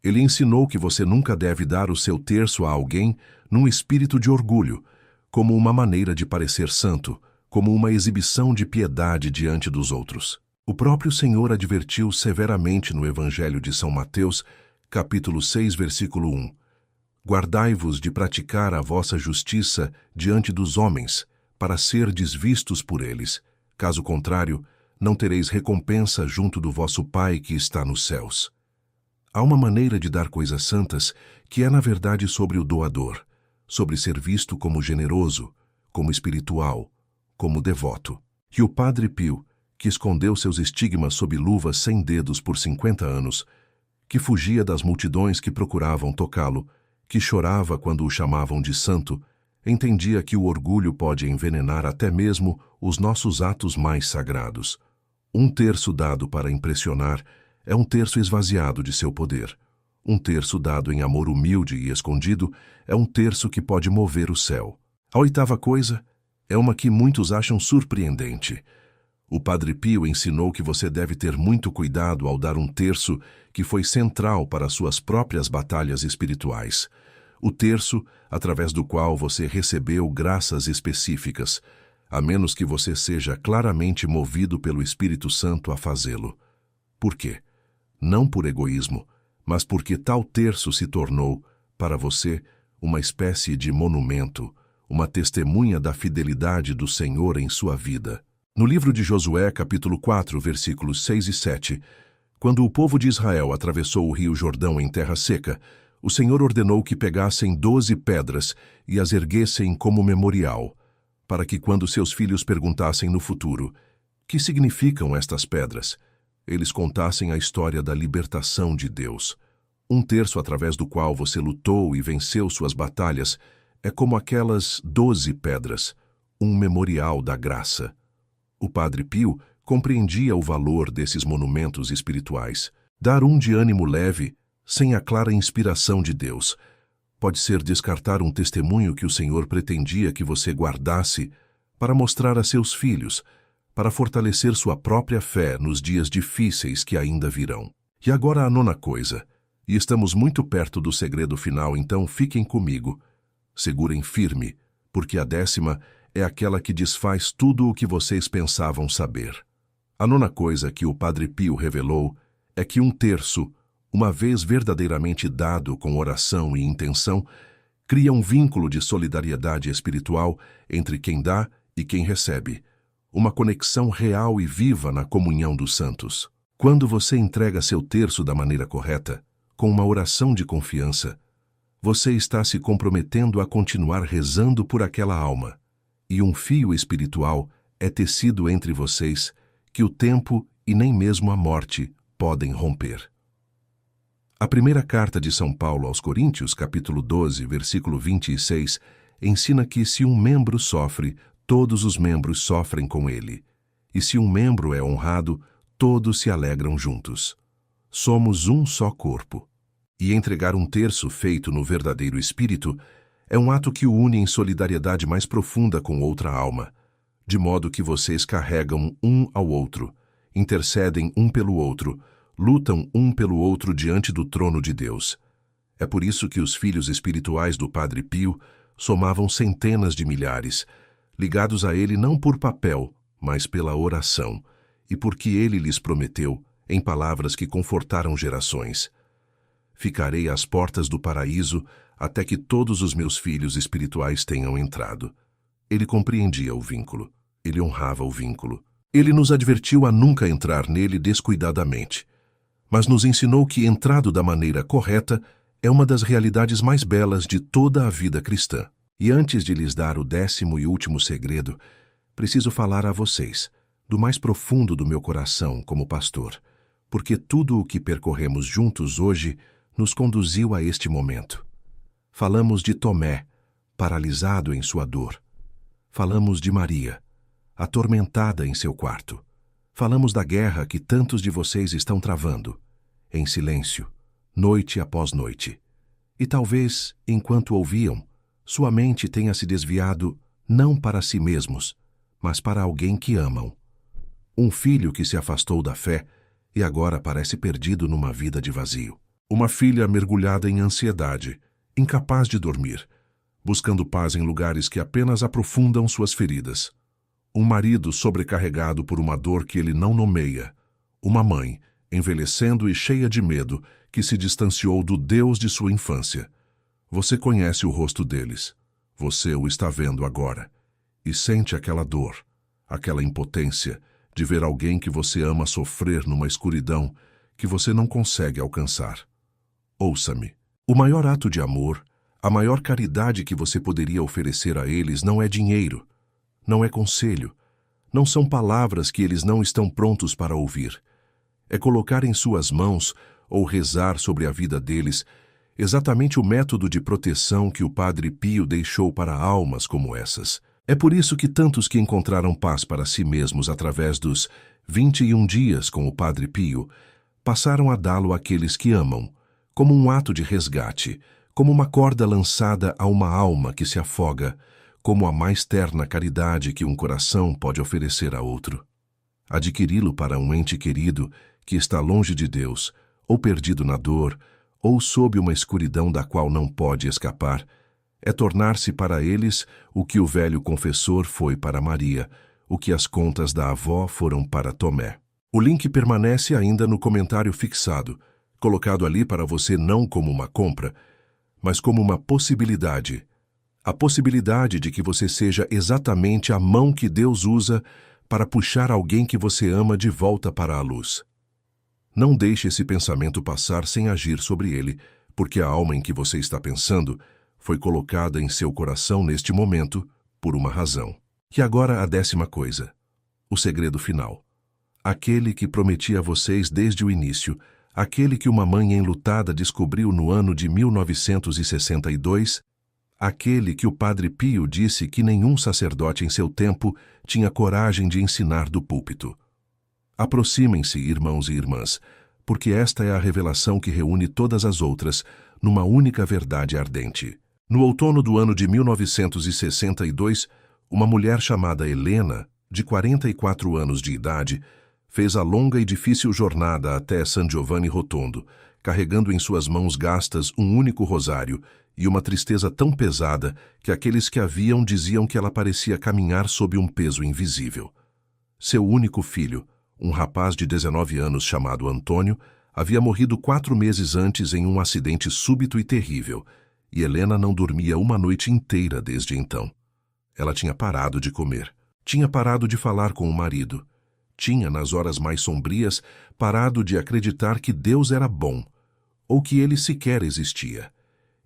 Ele ensinou que você nunca deve dar o seu terço a alguém num espírito de orgulho, como uma maneira de parecer santo, como uma exibição de piedade diante dos outros. O próprio Senhor advertiu severamente no Evangelho de São Mateus, capítulo 6, versículo 1. Guardai-vos de praticar a vossa justiça diante dos homens, para serdes vistos por eles. Caso contrário, não tereis recompensa junto do vosso Pai que está nos céus. Há uma maneira de dar coisas santas que é, na verdade, sobre o doador, sobre ser visto como generoso, como espiritual, como devoto. E o Padre Pio, que escondeu seus estigmas sob luvas sem dedos por 50 anos, que fugia das multidões que procuravam tocá-lo, que chorava quando o chamavam de santo, entendia que o orgulho pode envenenar até mesmo os nossos atos mais sagrados. Um terço dado para impressionar é um terço esvaziado de seu poder. Um terço dado em amor humilde e escondido é um terço que pode mover o céu. A oitava coisa é uma que muitos acham surpreendente. O Padre Pio ensinou que você deve ter muito cuidado ao dar um terço que foi central para suas próprias batalhas espirituais. O terço através do qual você recebeu graças específicas, a menos que você seja claramente movido pelo Espírito Santo a fazê-lo. Por quê? Não por egoísmo, mas porque tal terço se tornou, para você, uma espécie de monumento, uma testemunha da fidelidade do Senhor em sua vida. No livro de Josué, capítulo 4, versículos 6 e 7, quando o povo de Israel atravessou o rio Jordão em terra seca, o Senhor ordenou que pegassem 12 pedras e as erguessem como memorial, para que quando seus filhos perguntassem no futuro, que significam estas pedras, eles contassem a história da libertação de Deus. Um terço através do qual você lutou e venceu suas batalhas é como aquelas 12 pedras, um memorial da graça. O Padre Pio compreendia o valor desses monumentos espirituais. Dar um de ânimo leve, sem a clara inspiração de Deus, pode ser descartar um testemunho que o Senhor pretendia que você guardasse para mostrar a seus filhos, para fortalecer sua própria fé nos dias difíceis que ainda virão. E agora a nona coisa, e estamos muito perto do segredo final, então fiquem comigo. Segurem firme, porque a 10ª é aquela que desfaz tudo o que vocês pensavam saber. A nona coisa que o Padre Pio revelou é que um terço, uma vez verdadeiramente dado com oração e intenção, cria um vínculo de solidariedade espiritual entre quem dá e quem recebe, uma conexão real e viva na comunhão dos santos. Quando você entrega seu terço da maneira correta, com uma oração de confiança, você está se comprometendo a continuar rezando por aquela alma, e um fio espiritual é tecido entre vocês que o tempo e nem mesmo a morte podem romper. A primeira carta de São Paulo aos Coríntios, capítulo 12, versículo 26, ensina que se um membro sofre, todos os membros sofrem com ele. E se um membro é honrado, todos se alegram juntos. Somos um só corpo. E entregar um terço feito no verdadeiro espírito é um ato que o une em solidariedade mais profunda com outra alma, de modo que vocês carregam um ao outro, intercedem um pelo outro, lutam um pelo outro diante do trono de Deus. É por isso que os filhos espirituais do Padre Pio somavam centenas de milhares, ligados a ele não por papel, mas pela oração, e porque ele lhes prometeu, em palavras que confortaram gerações: Ficarei às portas do paraíso até que todos os meus filhos espirituais tenham entrado. Ele compreendia o vínculo. Ele honrava o vínculo. Ele nos advertiu a nunca entrar nele descuidadamente, mas nos ensinou que, entrado da maneira correta, é uma das realidades mais belas de toda a vida cristã. E antes de lhes dar o 10º e último segredo, preciso falar a vocês, do mais profundo do meu coração como pastor, porque tudo o que percorremos juntos hoje nos conduziu a este momento. Falamos de Tomé, paralisado em sua dor. Falamos de Maria, atormentada em seu quarto. Falamos da guerra que tantos de vocês estão travando, em silêncio, noite após noite. E talvez, enquanto ouviam, sua mente tenha se desviado não para si mesmos, mas para alguém que amam. Um filho que se afastou da fé e agora parece perdido numa vida de vazio. Uma filha mergulhada em ansiedade, incapaz de dormir, buscando paz em lugares que apenas aprofundam suas feridas. Um marido sobrecarregado por uma dor que ele não nomeia. Uma mãe, envelhecendo e cheia de medo, que se distanciou do Deus de sua infância. Você conhece o rosto deles. Você o está vendo agora. E sente aquela dor, aquela impotência de ver alguém que você ama sofrer numa escuridão que você não consegue alcançar. Ouça-me. O maior ato de amor, a maior caridade que você poderia oferecer a eles não é dinheiro, não é conselho, não são palavras que eles não estão prontos para ouvir. É colocar em suas mãos ou rezar sobre a vida deles exatamente o método de proteção que o Padre Pio deixou para almas como essas. É por isso que tantos que encontraram paz para si mesmos através dos 21 dias com o Padre Pio passaram a dá-lo àqueles que amam, como um ato de resgate, como uma corda lançada a uma alma que se afoga, como a mais terna caridade que um coração pode oferecer a outro. Adquiri-lo para um ente querido que está longe de Deus, ou perdido na dor, ou sob uma escuridão da qual não pode escapar, é tornar-se para eles o que o velho confessor foi para Maria, o que as contas da avó foram para Tomé. O link permanece ainda no comentário fixado, colocado ali para você não como uma compra, mas como uma possibilidade. A possibilidade de que você seja exatamente a mão que Deus usa para puxar alguém que você ama de volta para a luz. Não deixe esse pensamento passar sem agir sobre ele, porque a alma em que você está pensando foi colocada em seu coração neste momento por uma razão. E agora a 10ª coisa, o segredo final. Aquele que prometi a vocês desde o início, aquele que uma mãe enlutada descobriu no ano de 1962, aquele que o Padre Pio disse que nenhum sacerdote em seu tempo tinha coragem de ensinar do púlpito. Aproximem-se, irmãos e irmãs, porque esta é a revelação que reúne todas as outras numa única verdade ardente. No outono do ano de 1962, uma mulher chamada Helena, de 44 anos de idade, fez a longa e difícil jornada até San Giovanni Rotondo, carregando em suas mãos gastas um único rosário e uma tristeza tão pesada que aqueles que a viam diziam que ela parecia caminhar sob um peso invisível. Seu único filho, um rapaz de 19 anos chamado Antônio, havia morrido 4 meses antes em um acidente súbito e terrível, e Helena não dormia uma noite inteira desde então. Ela tinha parado de comer, tinha parado de falar com o marido, tinha, nas horas mais sombrias, parado de acreditar que Deus era bom, ou que ele sequer existia.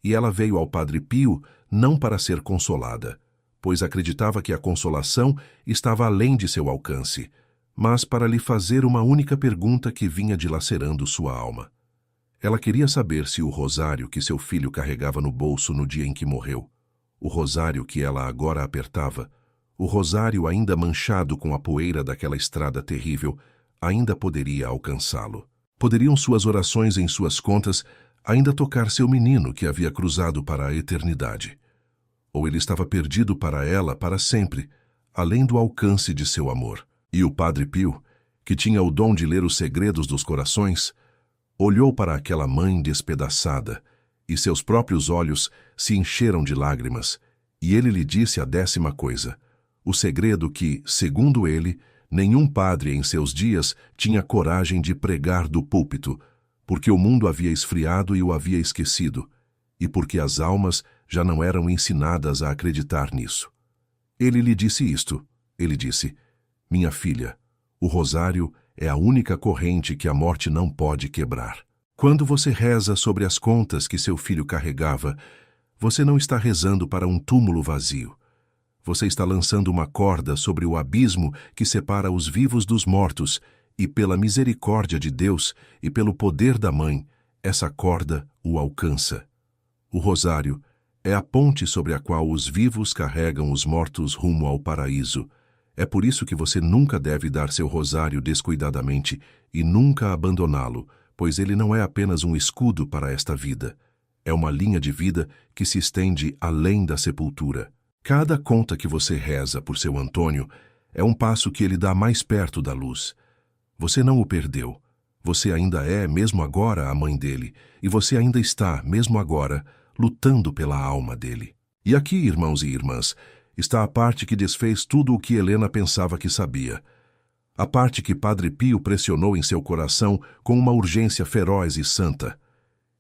E ela veio ao Padre Pio não para ser consolada, pois acreditava que a consolação estava além de seu alcance, mas para lhe fazer uma única pergunta que vinha dilacerando sua alma. Ela queria saber se o rosário que seu filho carregava no bolso no dia em que morreu, o rosário que ela agora apertava, o rosário ainda manchado com a poeira daquela estrada terrível, ainda poderia alcançá-lo. Poderiam suas orações em suas contas ainda tocar seu menino que havia cruzado para a eternidade. Ou ele estava perdido para ela para sempre, além do alcance de seu amor. E o Padre Pio, que tinha o dom de ler os segredos dos corações, olhou para aquela mãe despedaçada, e seus próprios olhos se encheram de lágrimas, e ele lhe disse a 10ª coisa, o segredo que, segundo ele, nenhum padre em seus dias tinha coragem de pregar do púlpito, porque o mundo havia esfriado e o havia esquecido, e porque as almas já não eram ensinadas a acreditar nisso. Ele lhe disse isto. Ele disse: minha filha, o rosário é a única corrente que a morte não pode quebrar. Quando você reza sobre as contas que seu filho carregava, você não está rezando para um túmulo vazio. Você está lançando uma corda sobre o abismo que separa os vivos dos mortos, e pela misericórdia de Deus e pelo poder da Mãe, essa corda o alcança. O rosário é a ponte sobre a qual os vivos carregam os mortos rumo ao paraíso. É por isso que você nunca deve dar seu rosário descuidadamente e nunca abandoná-lo, pois ele não é apenas um escudo para esta vida. É uma linha de vida que se estende além da sepultura. Cada conta que você reza por seu Antônio é um passo que ele dá mais perto da luz. Você não o perdeu. Você ainda é, mesmo agora, a mãe dele, e você ainda está, mesmo agora, lutando pela alma dele. E aqui, irmãos e irmãs, está a parte que desfez tudo o que Helena pensava que sabia. A parte que Padre Pio pressionou em seu coração com uma urgência feroz e santa.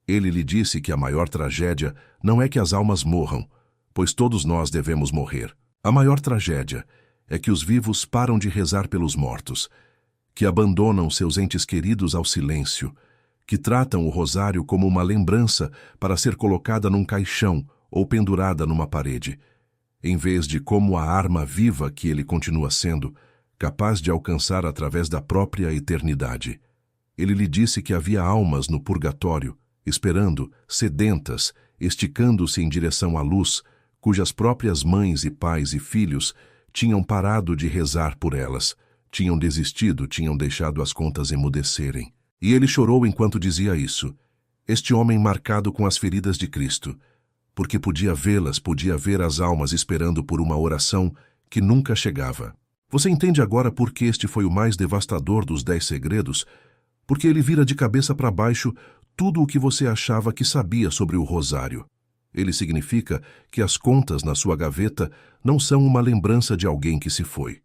Ele lhe disse que a maior tragédia não é que as almas morram, pois todos nós devemos morrer. A maior tragédia é que os vivos param de rezar pelos mortos, que abandonam seus entes queridos ao silêncio, que tratam o rosário como uma lembrança para ser colocada num caixão ou pendurada numa parede, em vez de como a arma viva que ele continua sendo, capaz de alcançar através da própria eternidade. Ele lhe disse que havia almas no purgatório, esperando, sedentas, esticando-se em direção à luz, cujas próprias mães e pais e filhos tinham parado de rezar por elas, tinham desistido, tinham deixado as contas emudecerem. E ele chorou enquanto dizia isso. Este homem marcado com as feridas de Cristo, porque podia vê-las, podia ver as almas esperando por uma oração que nunca chegava. Você entende agora por que este foi o mais devastador dos 10 segredos? Porque ele vira de cabeça para baixo tudo o que você achava que sabia sobre o rosário. Ele significa que as contas na sua gaveta não são uma lembrança de alguém que se foi.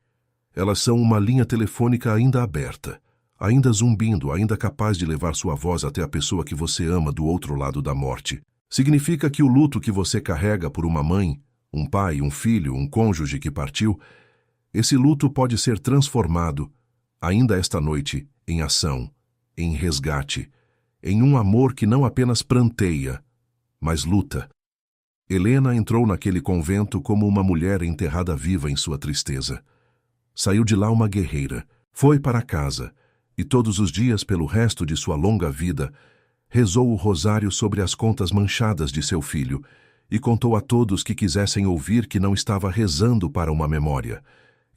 Elas são uma linha telefônica ainda aberta, ainda zumbindo, ainda capaz de levar sua voz até a pessoa que você ama do outro lado da morte. Significa que o luto que você carrega por uma mãe, um pai, um filho, um cônjuge que partiu, esse luto pode ser transformado, ainda esta noite, em ação, em resgate, em um amor que não apenas pranteia, mas luta. Helena entrou naquele convento como uma mulher enterrada viva em sua tristeza. Saiu de lá uma guerreira, foi para casa, e todos os dias pelo resto de sua longa vida, rezou o rosário sobre as contas manchadas de seu filho e contou a todos que quisessem ouvir que não estava rezando para uma memória,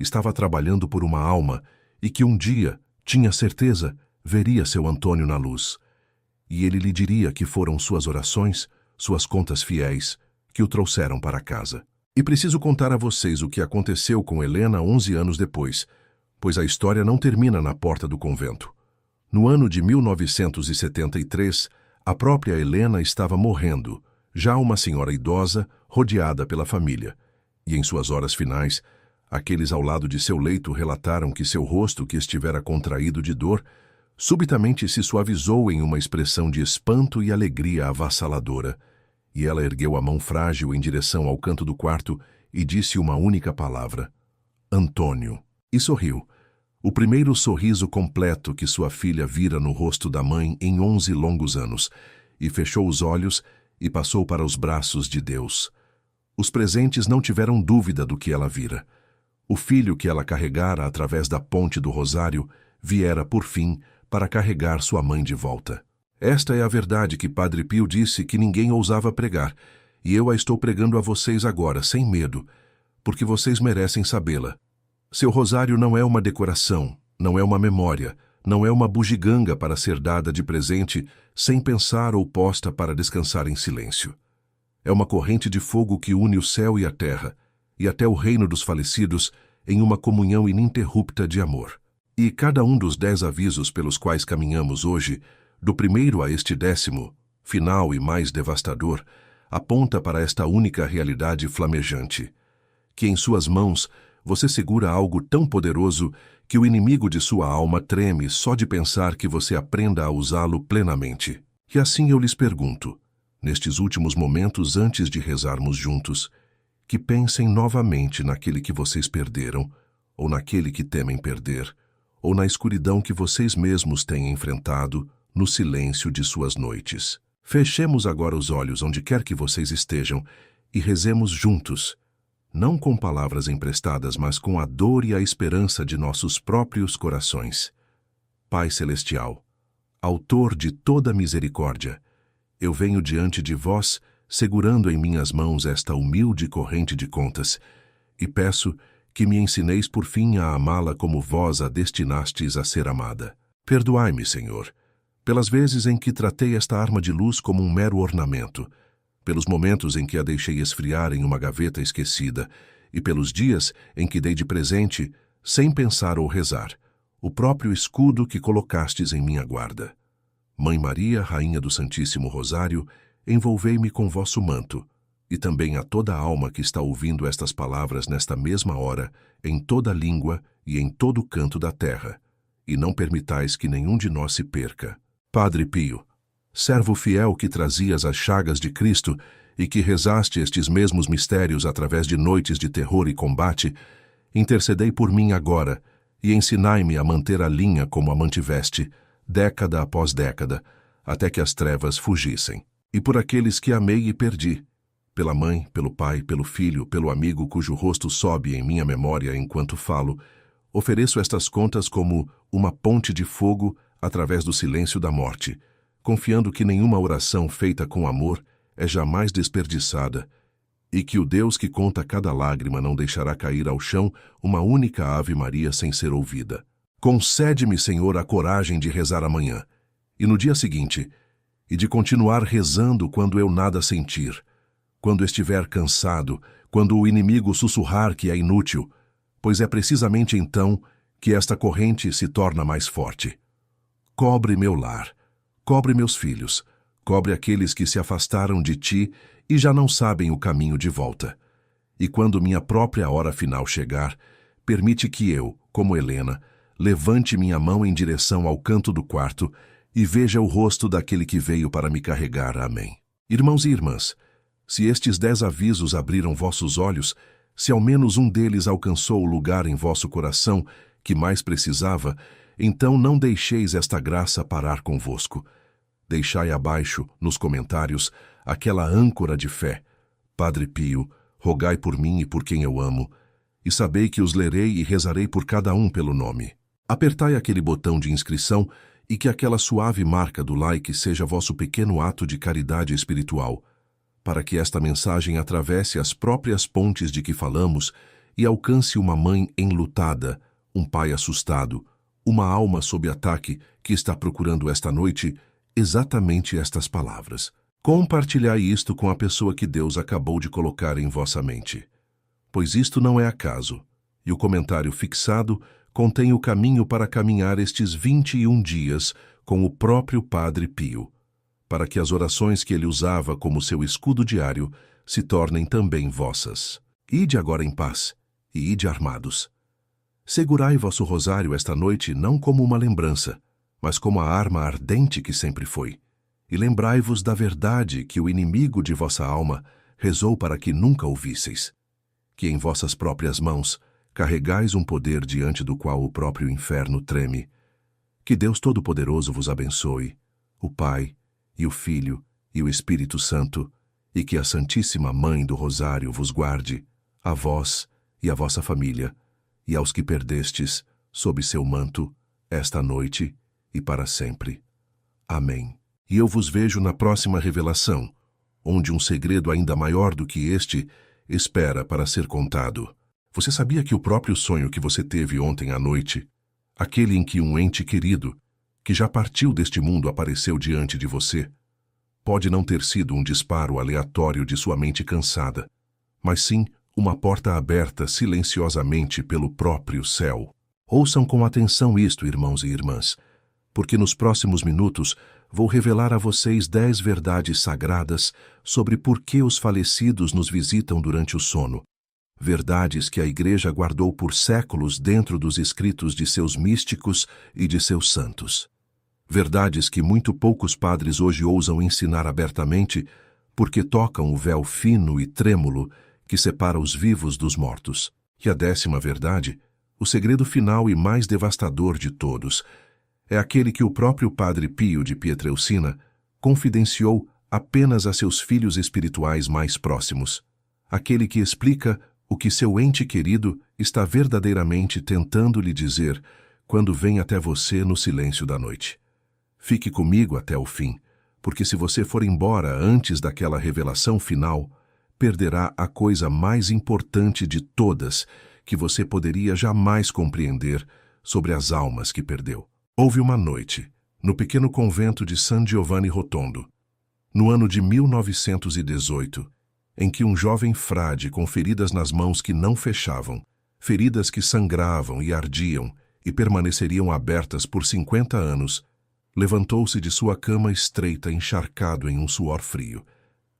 estava trabalhando por uma alma e que um dia, tinha certeza, veria seu Antônio na luz. E ele lhe diria que foram suas orações, suas contas fiéis, que o trouxeram para casa. E preciso contar a vocês o que aconteceu com Helena 11 anos depois, pois a história não termina na porta do convento. No ano de 1973, a própria Helena estava morrendo, já uma senhora idosa, rodeada pela família. E em suas horas finais, aqueles ao lado de seu leito relataram que seu rosto, que estivera contraído de dor, subitamente se suavizou em uma expressão de espanto e alegria avassaladora, e ela ergueu a mão frágil em direção ao canto do quarto e disse uma única palavra: Antônio. E sorriu. O primeiro sorriso completo que sua filha vira no rosto da mãe em 11 longos anos, e fechou os olhos e passou para os braços de Deus. Os presentes não tiveram dúvida do que ela vira. O filho que ela carregara através da ponte do rosário viera, por fim, para carregar sua mãe de volta. Esta é a verdade que Padre Pio disse que ninguém ousava pregar, e eu a estou pregando a vocês agora, sem medo, porque vocês merecem sabê-la. Seu rosário não é uma decoração, não é uma memória, não é uma bugiganga para ser dada de presente sem pensar ou posta para descansar em silêncio. É uma corrente de fogo que une o céu e a terra, e até o reino dos falecidos, em uma comunhão ininterrupta de amor. E cada um dos 10 avisos pelos quais caminhamos hoje, do primeiro a este 10º, final e mais devastador, aponta para esta única realidade flamejante, que em suas mãos você segura algo tão poderoso que o inimigo de sua alma treme só de pensar que você aprenda a usá-lo plenamente. E assim eu lhes pergunto, nestes últimos momentos antes de rezarmos juntos, que pensem novamente naquele que vocês perderam, ou naquele que temem perder, ou na escuridão que vocês mesmos têm enfrentado no silêncio de suas noites. Fechemos agora os olhos onde quer que vocês estejam e rezemos juntos, não com palavras emprestadas, mas com a dor e a esperança de nossos próprios corações. Pai Celestial, Autor de toda misericórdia, eu venho diante de vós, segurando em minhas mãos esta humilde corrente de contas, e peço que me ensineis por fim a amá-la como vós a destinastes a ser amada. Perdoai-me, Senhor, pelas vezes em que tratei esta arma de luz como um mero ornamento, pelos momentos em que a deixei esfriar em uma gaveta esquecida, e pelos dias em que dei de presente, sem pensar ou rezar, o próprio escudo que colocastes em minha guarda. Mãe Maria, Rainha do Santíssimo Rosário, envolvei-me com vosso manto, e também a toda a alma que está ouvindo estas palavras nesta mesma hora, em toda língua e em todo canto da terra, e não permitais que nenhum de nós se perca. Padre Pio, servo fiel que trazias as chagas de Cristo e que rezaste estes mesmos mistérios através de noites de terror e combate, intercedei por mim agora e ensinai-me a manter a linha como a mantiveste, década após década, até que as trevas fugissem. E por aqueles que amei e perdi, pela mãe, pelo pai, pelo filho, pelo amigo cujo rosto sobe em minha memória enquanto falo, ofereço estas contas como uma ponte de fogo através do silêncio da morte, confiando que nenhuma oração feita com amor é jamais desperdiçada e que o Deus que conta cada lágrima não deixará cair ao chão uma única Ave Maria sem ser ouvida. Concede-me, Senhor, a coragem de rezar amanhã, e no dia seguinte, e de continuar rezando quando eu nada sentir, quando estiver cansado, quando o inimigo sussurrar que é inútil, pois é precisamente então que esta corrente se torna mais forte. Cobre meu lar, cobre meus filhos, cobre aqueles que se afastaram de ti e já não sabem o caminho de volta. E quando minha própria hora final chegar, permite que eu, como Helena, levante minha mão em direção ao canto do quarto e veja o rosto daquele que veio para me carregar. Amém. Irmãos e irmãs, se estes 10 avisos abriram vossos olhos, se ao menos um deles alcançou o lugar em vosso coração que mais precisava, então não deixeis esta graça parar convosco. Deixai abaixo, nos comentários, aquela âncora de fé. Padre Pio, rogai por mim e por quem eu amo, e sabei que os lerei e rezarei por cada um pelo nome. Apertai aquele botão de inscrição e que aquela suave marca do like seja vosso pequeno ato de caridade espiritual, para que esta mensagem atravesse as próprias pontes de que falamos e alcance uma mãe enlutada, um pai assustado, uma alma sob ataque que está procurando esta noite exatamente estas palavras. Compartilhai isto com a pessoa que Deus acabou de colocar em vossa mente, pois isto não é acaso, e o comentário fixado contém o caminho para caminhar estes 21 dias com o próprio Padre Pio, para que as orações que ele usava como seu escudo diário se tornem também vossas. Ide agora em paz, e ide armados. Segurai vosso rosário esta noite não como uma lembrança, mas como a arma ardente que sempre foi. E lembrai-vos da verdade que o inimigo de vossa alma rezou para que nunca ouvisseis, que em vossas próprias mãos carregais um poder diante do qual o próprio inferno treme. Que Deus Todo-Poderoso vos abençoe, o Pai, e o Filho, e o Espírito Santo, e que a Santíssima Mãe do Rosário vos guarde, a vós e a vossa família, e aos que perdestes, sob seu manto, esta noite e para sempre. Amém. E eu vos vejo na próxima revelação, onde um segredo ainda maior do que este espera para ser contado. Você sabia que o próprio sonho que você teve ontem à noite, aquele em que um ente querido, que já partiu deste mundo, apareceu diante de você, pode não ter sido um disparo aleatório de sua mente cansada, mas sim uma porta aberta silenciosamente pelo próprio céu. Ouçam com atenção isto, irmãos e irmãs, porque nos próximos minutos vou revelar a vocês 10 verdades sagradas sobre por que os falecidos nos visitam durante o sono, verdades que a Igreja guardou por séculos dentro dos escritos de seus místicos e de seus santos. Verdades que muito poucos padres hoje ousam ensinar abertamente, porque tocam o véu fino e trêmulo que separa os vivos dos mortos. E a 10ª verdade, o segredo final e mais devastador de todos, é aquele que o próprio Padre Pio de Pietrelcina confidenciou apenas a seus filhos espirituais mais próximos, aquele que explica o que seu ente querido está verdadeiramente tentando lhe dizer quando vem até você no silêncio da noite. Fique comigo até o fim, porque se você for embora antes daquela revelação final, perderá a coisa mais importante de todas que você poderia jamais compreender sobre as almas que perdeu. Houve uma noite, no pequeno convento de San Giovanni Rotondo, no ano de 1918, em que um jovem frade com feridas nas mãos que não fechavam, feridas que sangravam e ardiam e permaneceriam abertas por 50 anos, levantou-se de sua cama estreita encharcado em um suor frio.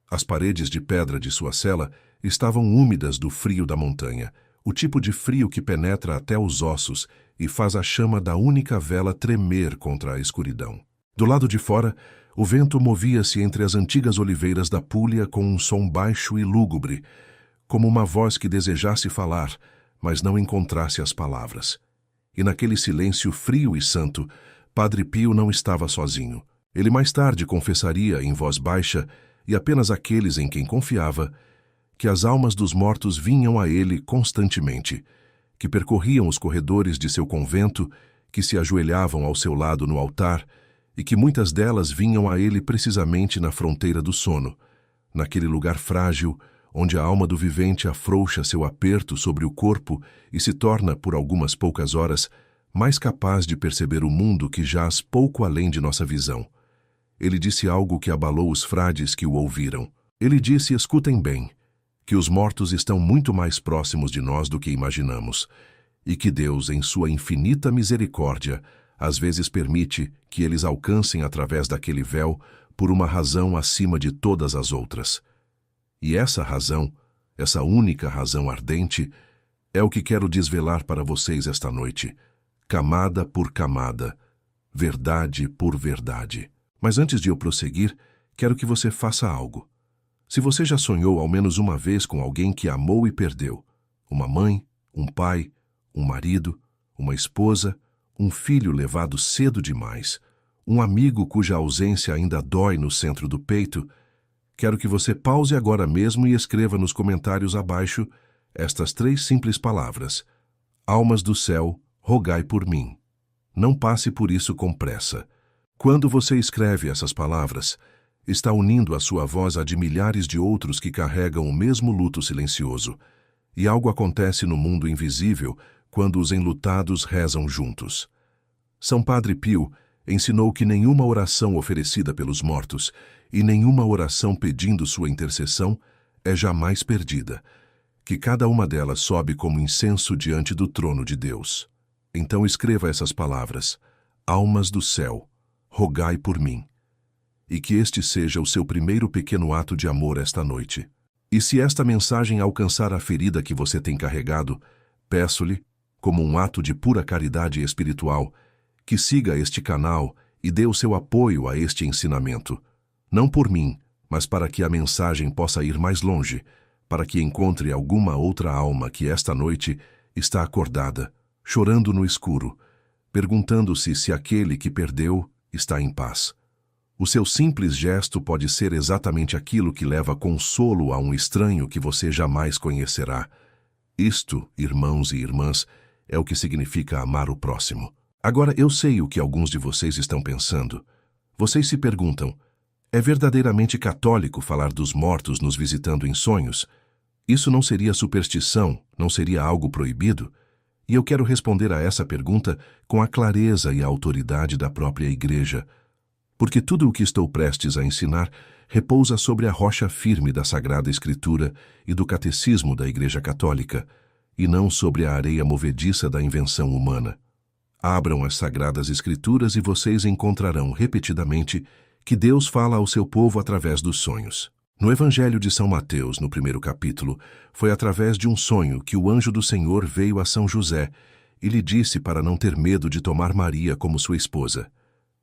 As paredes de pedra de sua cela estavam úmidas do frio da montanha, o tipo de frio que penetra até os ossos e faz a chama da única vela tremer contra a escuridão. Do lado de fora, o vento movia-se entre as antigas oliveiras da Puglia com um som baixo e lúgubre, como uma voz que desejasse falar, mas não encontrasse as palavras. E naquele silêncio frio e santo, Padre Pio não estava sozinho. Ele mais tarde confessaria em voz baixa, e apenas aqueles em quem confiava, que as almas dos mortos vinham a ele constantemente, que percorriam os corredores de seu convento, que se ajoelhavam ao seu lado no altar, e que muitas delas vinham a ele precisamente na fronteira do sono, naquele lugar frágil, onde a alma do vivente afrouxa seu aperto sobre o corpo e se torna, por algumas poucas horas, mais capaz de perceber o mundo que jaz pouco além de nossa visão. Ele disse algo que abalou os frades que o ouviram. Ele disse, escutem bem, que os mortos estão muito mais próximos de nós do que imaginamos, e que Deus, em sua infinita misericórdia, às vezes permite que eles alcancem através daquele véu por uma razão acima de todas as outras. E essa razão, essa única razão ardente, é o que quero desvelar para vocês esta noite, camada por camada, verdade por verdade. Mas antes de eu prosseguir, quero que você faça algo. Se você já sonhou ao menos uma vez com alguém que amou e perdeu, uma mãe, um pai, um marido, uma esposa, um filho levado cedo demais, um amigo cuja ausência ainda dói no centro do peito, quero que você pause agora mesmo e escreva nos comentários abaixo estas 3 simples palavras: almas do céu, rogai por mim. Não passe por isso com pressa. Quando você escreve essas palavras, está unindo a sua voz à de milhares de outros que carregam o mesmo luto silencioso, e algo acontece no mundo invisível quando os enlutados rezam juntos. São Padre Pio ensinou que nenhuma oração oferecida pelos mortos e nenhuma oração pedindo sua intercessão é jamais perdida, que cada uma delas sobe como incenso diante do trono de Deus. Então escreva essas palavras: almas do céu, rogai por mim. E que este seja o seu primeiro pequeno ato de amor esta noite. E se esta mensagem alcançar a ferida que você tem carregado, peço-lhe, como um ato de pura caridade espiritual, que siga este canal e dê o seu apoio a este ensinamento. Não por mim, mas para que a mensagem possa ir mais longe, para que encontre alguma outra alma que esta noite está acordada, chorando no escuro, perguntando-se se aquele que perdeu está em paz. O seu simples gesto pode ser exatamente aquilo que leva consolo a um estranho que você jamais conhecerá. Isto, irmãos e irmãs, é o que significa amar o próximo. Agora, eu sei o que alguns de vocês estão pensando. Vocês se perguntam, é verdadeiramente católico falar dos mortos nos visitando em sonhos? Isso não seria superstição, não seria algo proibido? E eu quero responder a essa pergunta com a clareza e a autoridade da própria Igreja, porque tudo o que estou prestes a ensinar repousa sobre a rocha firme da Sagrada Escritura e do Catecismo da Igreja Católica, e não sobre a areia movediça da invenção humana. Abram as Sagradas Escrituras e vocês encontrarão repetidamente que Deus fala ao seu povo através dos sonhos. No Evangelho de São Mateus, no primeiro capítulo, foi através de um sonho que o anjo do Senhor veio a São José e lhe disse para não ter medo de tomar Maria como sua esposa.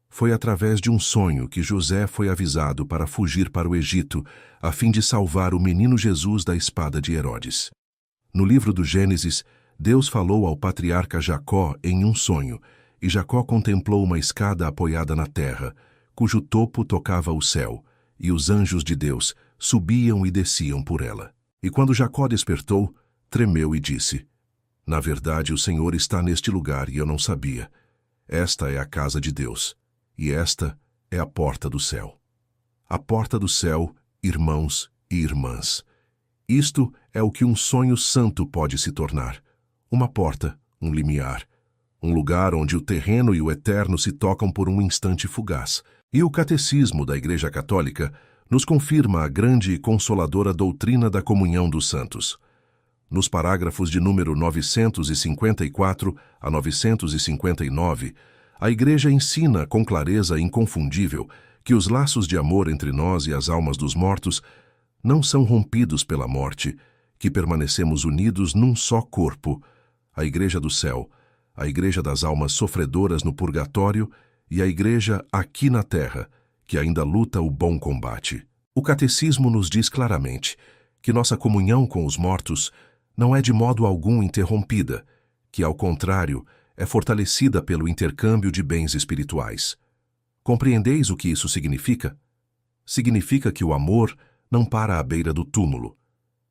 Foi através de um sonho que José foi avisado para fugir para o Egito, a fim de salvar o menino Jesus da espada de Herodes. No livro do Gênesis, Deus falou ao patriarca Jacó em um sonho, e Jacó contemplou uma escada apoiada na terra, cujo topo tocava o céu, e os anjos de Deus subiam e desciam por ela. E quando Jacó despertou, tremeu e disse: Na verdade, o Senhor está neste lugar e eu não sabia. Esta é a casa de Deus, e esta é a porta do céu. A porta do céu, irmãos e irmãs. Isto é o que um sonho santo pode se tornar. Uma porta, um limiar. Um lugar onde o terreno e o eterno se tocam por um instante fugaz. E o Catecismo da Igreja Católica nos confirma a grande e consoladora doutrina da comunhão dos santos. Nos parágrafos de número 954 a 959, a Igreja ensina com clareza inconfundível que os laços de amor entre nós e as almas dos mortos não são rompidos pela morte, que permanecemos unidos num só corpo, a Igreja do Céu, a Igreja das almas sofredoras no purgatório e a Igreja aqui na terra, que ainda luta o bom combate. O Catecismo nos diz claramente que nossa comunhão com os mortos não é de modo algum interrompida, que, ao contrário, é fortalecida pelo intercâmbio de bens espirituais. Compreendeis o que isso significa? Significa que o amor não para à beira do túmulo.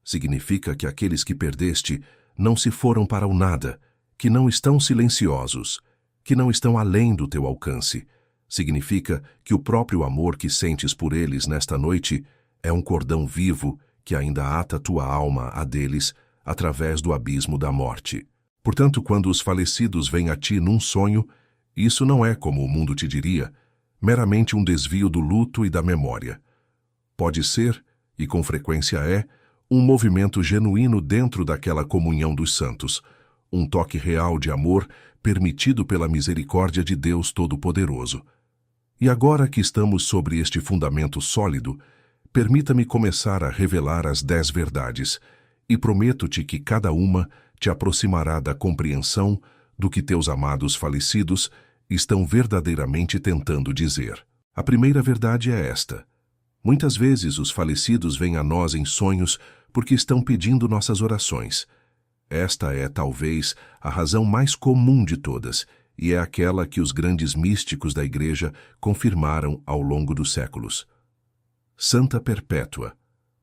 Significa que aqueles que perdeste não se foram para o nada, que não estão silenciosos, que não estão além do teu alcance. Significa que o próprio amor que sentes por eles nesta noite é um cordão vivo que ainda ata tua alma a deles através do abismo da morte. Portanto, quando os falecidos vêm a ti num sonho, isso não é, como o mundo te diria, meramente um desvio do luto e da memória. Pode ser, e com frequência é, um movimento genuíno dentro daquela comunhão dos santos, um toque real de amor permitido pela misericórdia de Deus Todo-Poderoso. E agora que estamos sobre este fundamento sólido, permita-me começar a revelar as 10 verdades, e prometo-te que cada uma te aproximará da compreensão do que teus amados falecidos estão verdadeiramente tentando dizer. A primeira verdade é esta: muitas vezes os falecidos vêm a nós em sonhos porque estão pedindo nossas orações. Esta é, talvez, a razão mais comum de todas, e é aquela que os grandes místicos da Igreja confirmaram ao longo dos séculos. Santa Perpétua,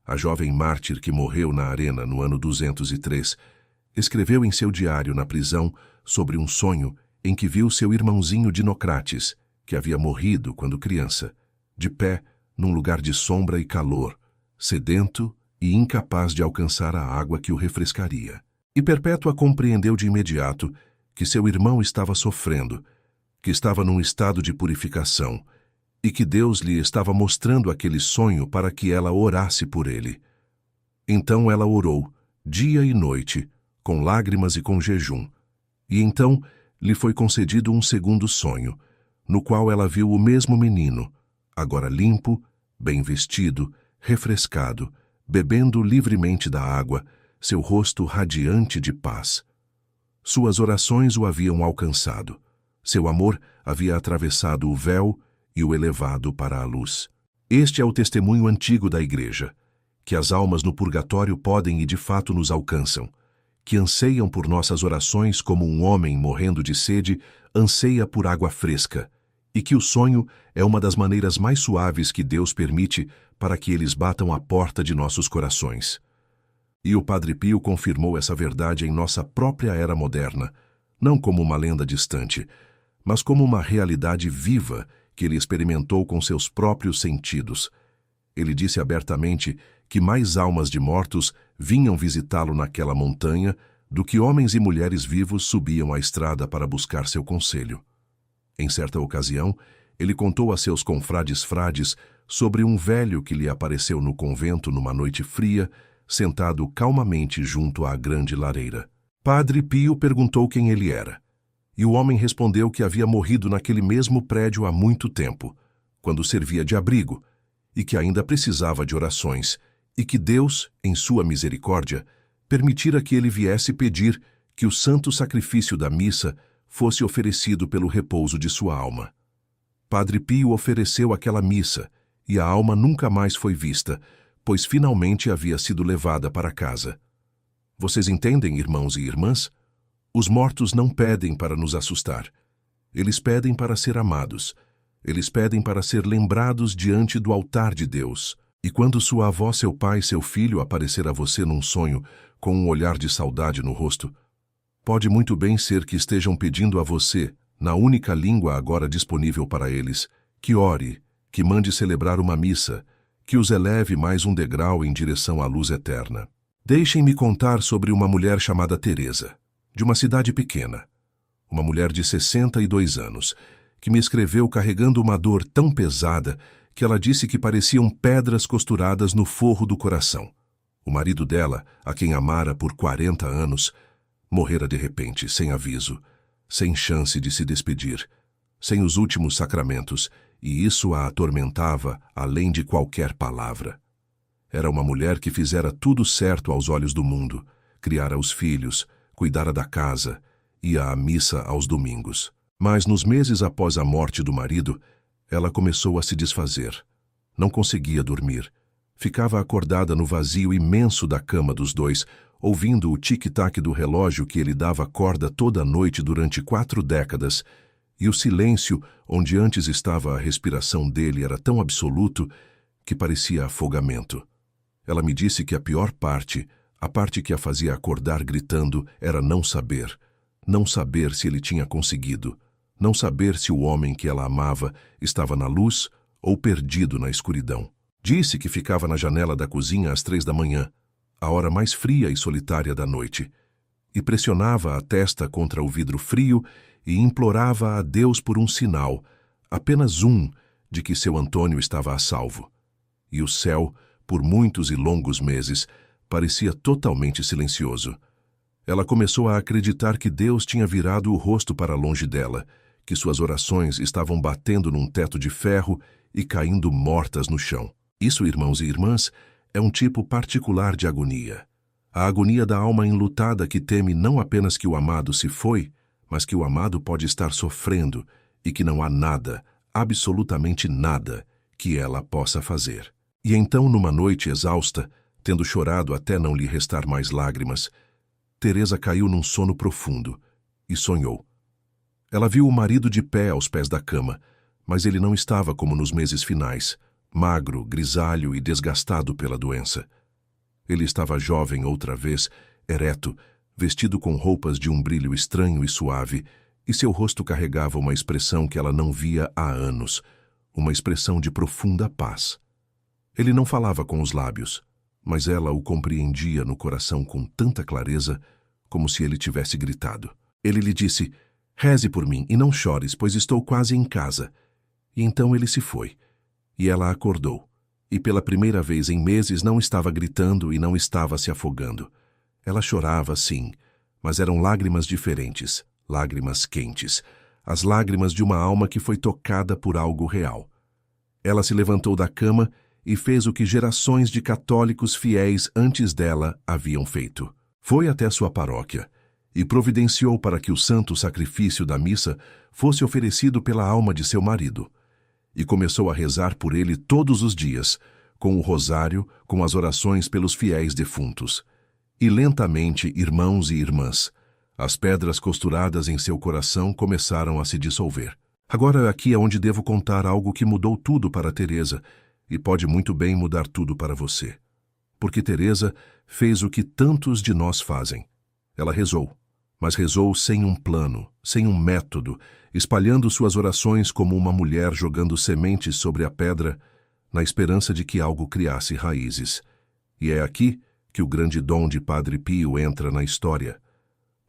a jovem mártir que morreu na arena no ano 203, escreveu em seu diário na prisão sobre um sonho em que viu seu irmãozinho Dinocrates, que havia morrido quando criança, de pé num lugar de sombra e calor, sedento e incapaz de alcançar a água que o refrescaria. E Perpétua compreendeu de imediato que seu irmão estava sofrendo, que estava num estado de purificação, e que Deus lhe estava mostrando aquele sonho para que ela orasse por ele. Então ela orou, dia e noite, com lágrimas e com jejum, e então lhe foi concedido um segundo sonho, no qual ela viu o mesmo menino, agora limpo, bem vestido, refrescado, bebendo livremente da água, seu rosto radiante de paz. Suas orações o haviam alcançado. Seu amor havia atravessado o véu e o elevado para a luz. Este é o testemunho antigo da Igreja, que as almas no purgatório podem e de fato nos alcançam, que anseiam por nossas orações como um homem morrendo de sede anseia por água fresca, e que o sonho é uma das maneiras mais suaves que Deus permite para que eles batam à porta de nossos corações. E o Padre Pio confirmou essa verdade em nossa própria era moderna, não como uma lenda distante, mas como uma realidade viva que ele experimentou com seus próprios sentidos. Ele disse abertamente que mais almas de mortos vinham visitá-lo naquela montanha do que homens e mulheres vivos subiam a estrada para buscar seu conselho. Em certa ocasião, ele contou a seus confrades-frades sobre um velho que lhe apareceu no convento numa noite fria, sentado calmamente junto à grande lareira. Padre Pio perguntou quem ele era, e o homem respondeu que havia morrido naquele mesmo prédio há muito tempo, quando servia de abrigo, e que ainda precisava de orações, e que Deus, em sua misericórdia, permitira que ele viesse pedir que o santo sacrifício da missa fosse oferecido pelo repouso de sua alma. Padre Pio ofereceu aquela missa, e a alma nunca mais foi vista, pois finalmente havia sido levada para casa. Vocês entendem, irmãos e irmãs? Os mortos não pedem para nos assustar. Eles pedem para ser amados. Eles pedem para ser lembrados diante do altar de Deus. E quando sua avó, seu pai, seu filho aparecer a você num sonho, com um olhar de saudade no rosto, pode muito bem ser que estejam pedindo a você, na única língua agora disponível para eles, que ore, que mande celebrar uma missa, que os eleve mais um degrau em direção à luz eterna. Deixem-me contar sobre uma mulher chamada Teresa, de uma cidade pequena, uma mulher de 62 anos, que me escreveu carregando uma dor tão pesada que ela disse que pareciam pedras costuradas no forro do coração. O marido dela, a quem amara por 40 anos, morrera de repente, sem aviso, sem chance de se despedir, sem os últimos sacramentos, e isso a atormentava além de qualquer palavra. Era uma mulher que fizera tudo certo aos olhos do mundo, criara os filhos, cuidara da casa, ia à missa aos domingos. Mas nos meses após a morte do marido, ela começou a se desfazer. Não conseguia dormir. Ficava acordada no vazio imenso da cama dos dois, ouvindo o tic-tac do relógio que ele dava corda toda a noite durante 4 décadas, e o silêncio onde antes estava a respiração dele era tão absoluto que parecia afogamento. Ela me disse que a pior parte, a parte que a fazia acordar gritando, era não saber se ele tinha conseguido, não saber se o homem que ela amava estava na luz ou perdido na escuridão. Disse que ficava na janela da cozinha às 3 da manhã, a hora mais fria e solitária da noite, e pressionava a testa contra o vidro frio e implorava a Deus por um sinal, apenas um, de que seu Antônio estava a salvo. E o céu, por muitos e longos meses, parecia totalmente silencioso. Ela começou a acreditar que Deus tinha virado o rosto para longe dela, que suas orações estavam batendo num teto de ferro e caindo mortas no chão. Isso, irmãos e irmãs, é um tipo particular de agonia. A agonia da alma enlutada que teme não apenas que o amado se foi, mas que o amado pode estar sofrendo e que não há nada, absolutamente nada, que ela possa fazer. E então, numa noite exausta, tendo chorado até não lhe restar mais lágrimas, Teresa caiu num sono profundo e sonhou. Ela viu o marido de pé aos pés da cama, mas ele não estava como nos meses finais, magro, grisalho e desgastado pela doença. Ele estava jovem outra vez, ereto, vestido com roupas de um brilho estranho e suave, e seu rosto carregava uma expressão que ela não via há anos, uma expressão de profunda paz. Ele não falava com os lábios, mas ela o compreendia no coração com tanta clareza, como se ele tivesse gritado. Ele lhe disse: "Reze por mim e não chores, pois estou quase em casa." E então ele se foi. E ela acordou, e pela primeira vez em meses não estava gritando e não estava se afogando. Ela chorava, sim, mas eram lágrimas diferentes, lágrimas quentes, as lágrimas de uma alma que foi tocada por algo real. Ela se levantou da cama e fez o que gerações de católicos fiéis antes dela haviam feito. Foi até sua paróquia e providenciou para que o santo sacrifício da missa fosse oferecido pela alma de seu marido. E começou a rezar por ele todos os dias, com o rosário, com as orações pelos fiéis defuntos. E lentamente, irmãos e irmãs, as pedras costuradas em seu coração começaram a se dissolver. Agora aqui é onde devo contar algo que mudou tudo para Teresa, e pode muito bem mudar tudo para você. Porque Teresa fez o que tantos de nós fazem. Ela rezou, mas rezou sem um plano, sem um método, espalhando suas orações como uma mulher jogando sementes sobre a pedra, na esperança de que algo criasse raízes. E é aqui que o grande dom de Padre Pio entra na história.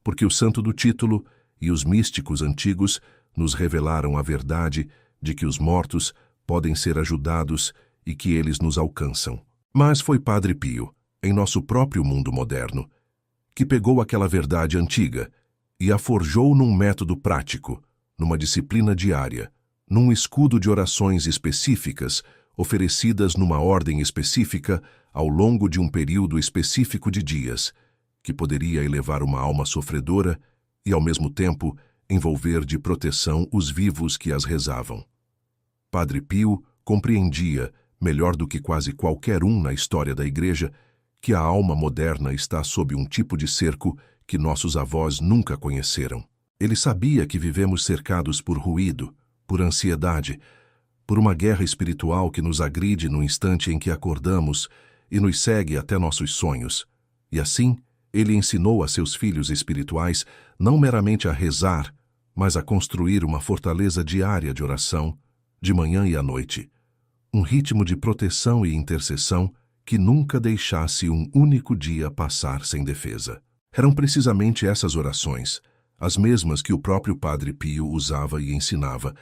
Porque o santo do título e os místicos antigos nos revelaram a verdade de que os mortos podem ser ajudados e que eles nos alcançam. Mas foi Padre Pio, em nosso próprio mundo moderno, que pegou aquela verdade antiga e a forjou num método prático, numa disciplina diária, num escudo de orações específicas, oferecidas numa ordem específica ao longo de um período específico de dias, que poderia elevar uma alma sofredora e, ao mesmo tempo, envolver de proteção os vivos que as rezavam. Padre Pio compreendia, melhor do que quase qualquer um na história da Igreja, que a alma moderna está sob um tipo de cerco que nossos avós nunca conheceram. Ele sabia que vivemos cercados por ruído, por ansiedade, por uma guerra espiritual que nos agride no instante em que acordamos e nos segue até nossos sonhos. E assim, ele ensinou a seus filhos espirituais não meramente a rezar, mas a construir uma fortaleza diária de oração, de manhã e à noite. Um ritmo de proteção e intercessão que nunca deixasse um único dia passar sem defesa. Eram precisamente essas orações, as mesmas que o próprio Padre Pio usava e ensinava,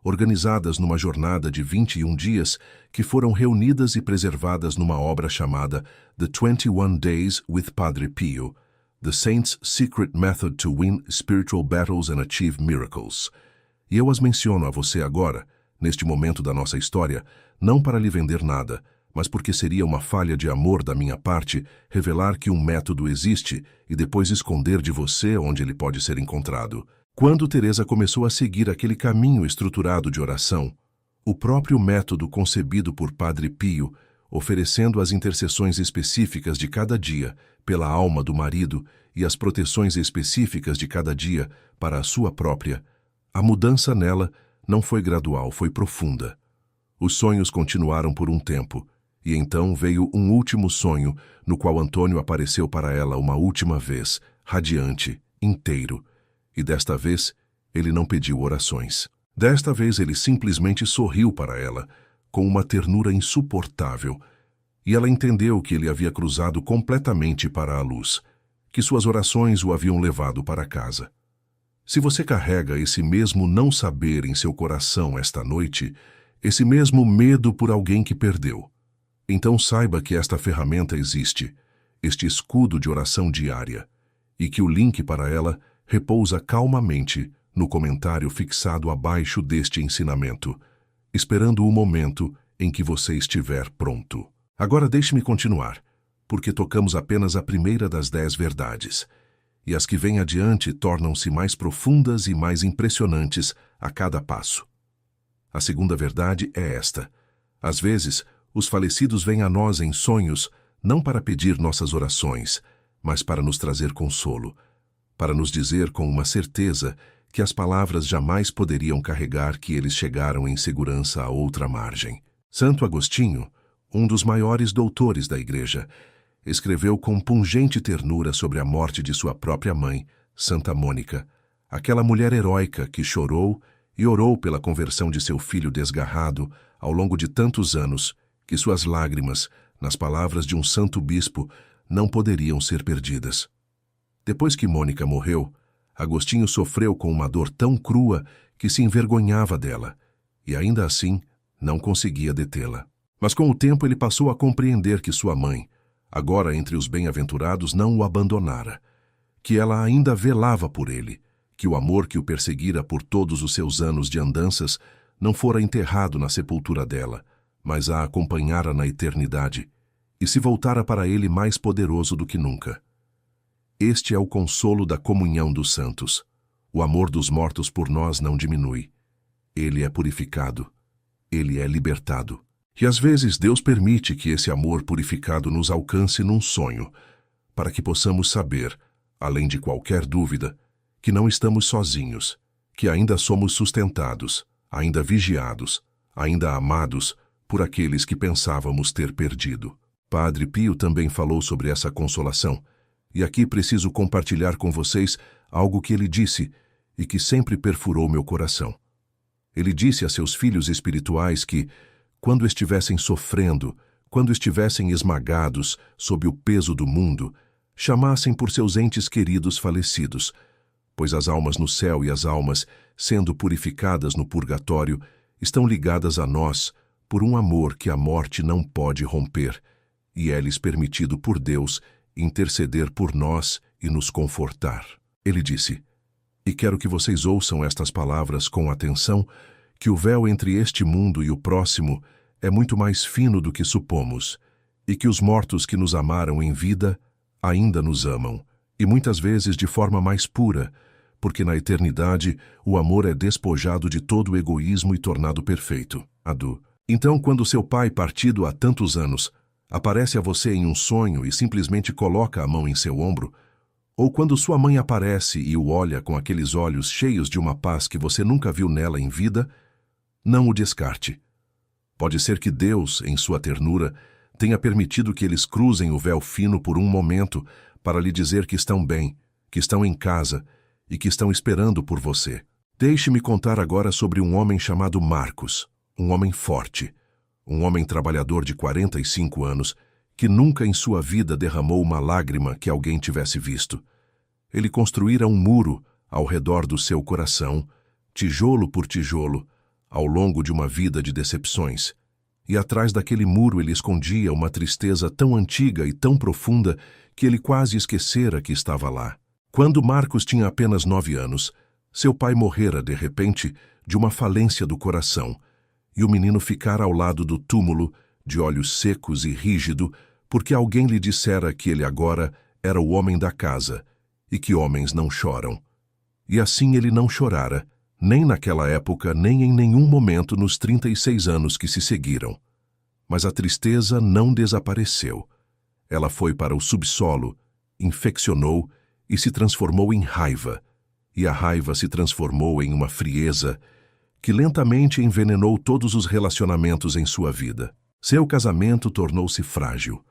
organizadas numa jornada de 21 dias que foram reunidas e preservadas numa obra chamada The 21 Days with Padre Pio, The Saint's Secret Method to Win Spiritual Battles and Achieve Miracles. E eu as menciono a você agora, neste momento da nossa história, não para lhe vender nada, mas porque seria uma falha de amor da minha parte revelar que um método existe e depois esconder de você onde ele pode ser encontrado. Quando Teresa começou a seguir aquele caminho estruturado de oração, o próprio método concebido por Padre Pio, oferecendo as intercessões específicas de cada dia pela alma do marido e as proteções específicas de cada dia para a sua própria, a mudança nela não foi gradual, foi profunda. Os sonhos continuaram por um tempo, e então veio um último sonho, no qual Antônio apareceu para ela uma última vez, radiante, inteiro. E desta vez, ele não pediu orações. Desta vez ele simplesmente sorriu para ela, com uma ternura insuportável, e ela entendeu que ele havia cruzado completamente para a luz, que suas orações o haviam levado para casa. Se você carrega esse mesmo não saber em seu coração esta noite, esse mesmo medo por alguém que perdeu, então saiba que esta ferramenta existe, este escudo de oração diária, e que o link para ela repousa calmamente no comentário fixado abaixo deste ensinamento, esperando o momento em que você estiver pronto. Agora deixe-me continuar, porque tocamos apenas a primeira das 10 verdades, e as que vêm adiante tornam-se mais profundas e mais impressionantes a cada passo. A segunda verdade é esta: às vezes, os falecidos vêm a nós em sonhos, não para pedir nossas orações, mas para nos trazer consolo, para nos dizer com uma certeza que as palavras jamais poderiam carregar que eles chegaram em segurança a outra margem. Santo Agostinho, um dos maiores doutores da Igreja, escreveu com pungente ternura sobre a morte de sua própria mãe, Santa Mônica, aquela mulher heróica que chorou e orou pela conversão de seu filho desgarrado ao longo de tantos anos que suas lágrimas, nas palavras de um santo bispo, não poderiam ser perdidas. Depois que Mônica morreu, Agostinho sofreu com uma dor tão crua que se envergonhava dela, e ainda assim não conseguia detê-la. Mas com o tempo ele passou a compreender que sua mãe, agora entre os bem-aventurados, não o abandonara, que ela ainda velava por ele, que o amor que o perseguira por todos os seus anos de andanças não fora enterrado na sepultura dela, mas a acompanhara na eternidade, e se voltara para ele mais poderoso do que nunca. Este é o consolo da comunhão dos santos. O amor dos mortos por nós não diminui. Ele é purificado. Ele é libertado. E às vezes Deus permite que esse amor purificado nos alcance num sonho, para que possamos saber, além de qualquer dúvida, que não estamos sozinhos, que ainda somos sustentados, ainda vigiados, ainda amados por aqueles que pensávamos ter perdido. Padre Pio também falou sobre essa consolação, e aqui preciso compartilhar com vocês algo que ele disse e que sempre perfurou meu coração. Ele disse a seus filhos espirituais que, quando estivessem sofrendo, quando estivessem esmagados sob o peso do mundo, chamassem por seus entes queridos falecidos, pois as almas no céu e as almas, sendo purificadas no purgatório, estão ligadas a nós por um amor que a morte não pode romper, e é-lhes permitido por Deus interceder por nós e nos confortar. Ele disse: e quero que vocês ouçam estas palavras com atenção, que o véu entre este mundo e o próximo é muito mais fino do que supomos, e que os mortos que nos amaram em vida ainda nos amam, e muitas vezes de forma mais pura, porque na eternidade o amor é despojado de todo o egoísmo e tornado perfeito. Então, quando seu pai, partido há tantos anos, aparece a você em um sonho e simplesmente coloca a mão em seu ombro, ou quando sua mãe aparece e o olha com aqueles olhos cheios de uma paz que você nunca viu nela em vida, não o descarte. Pode ser que Deus, em sua ternura, tenha permitido que eles cruzem o véu fino por um momento para lhe dizer que estão bem, que estão em casa e que estão esperando por você. Deixe-me contar agora sobre um homem chamado Marcos, um homem forte, um homem trabalhador de 45 anos, que nunca em sua vida derramou uma lágrima que alguém tivesse visto. Ele construíra um muro ao redor do seu coração, tijolo por tijolo, ao longo de uma vida de decepções. E atrás daquele muro ele escondia uma tristeza tão antiga e tão profunda que ele quase esquecera que estava lá. Quando Marcos tinha apenas 9 anos, seu pai morrera, de repente, de uma falência do coração, e o menino ficara ao lado do túmulo, de olhos secos e rígido, porque alguém lhe dissera que ele agora era o homem da casa, e que homens não choram. E assim ele não chorara, nem naquela época, nem em nenhum momento nos 36 anos que se seguiram. Mas a tristeza não desapareceu. Ela foi para o subsolo, infeccionou e se transformou em raiva, e a raiva se transformou em uma frieza que lentamente envenenou todos os relacionamentos em sua vida. Seu casamento tornou-se frágil.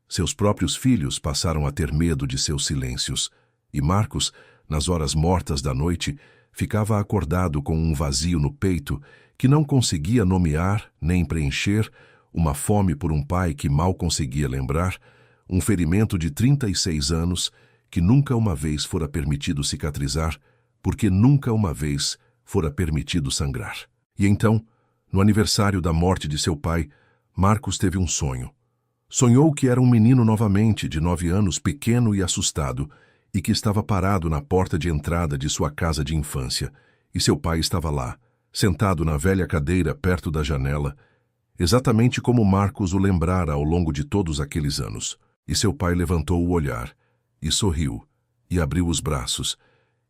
Seus próprios filhos passaram a ter medo de seus silêncios, e Marcos, nas horas mortas da noite, ficava acordado com um vazio no peito que não conseguia nomear nem preencher, uma fome por um pai que mal conseguia lembrar, um ferimento de 36 anos que nunca uma vez fora permitido cicatrizar, porque nunca uma vez fora permitido sangrar. E então, no aniversário da morte de seu pai, Marcos teve um sonho. Sonhou que era um menino novamente, de 9 anos, pequeno e assustado, e que estava parado na porta de entrada de sua casa de infância, e seu pai estava lá, sentado na velha cadeira perto da janela, exatamente como Marcos o lembrara ao longo de todos aqueles anos. E seu pai levantou o olhar, e sorriu, e abriu os braços,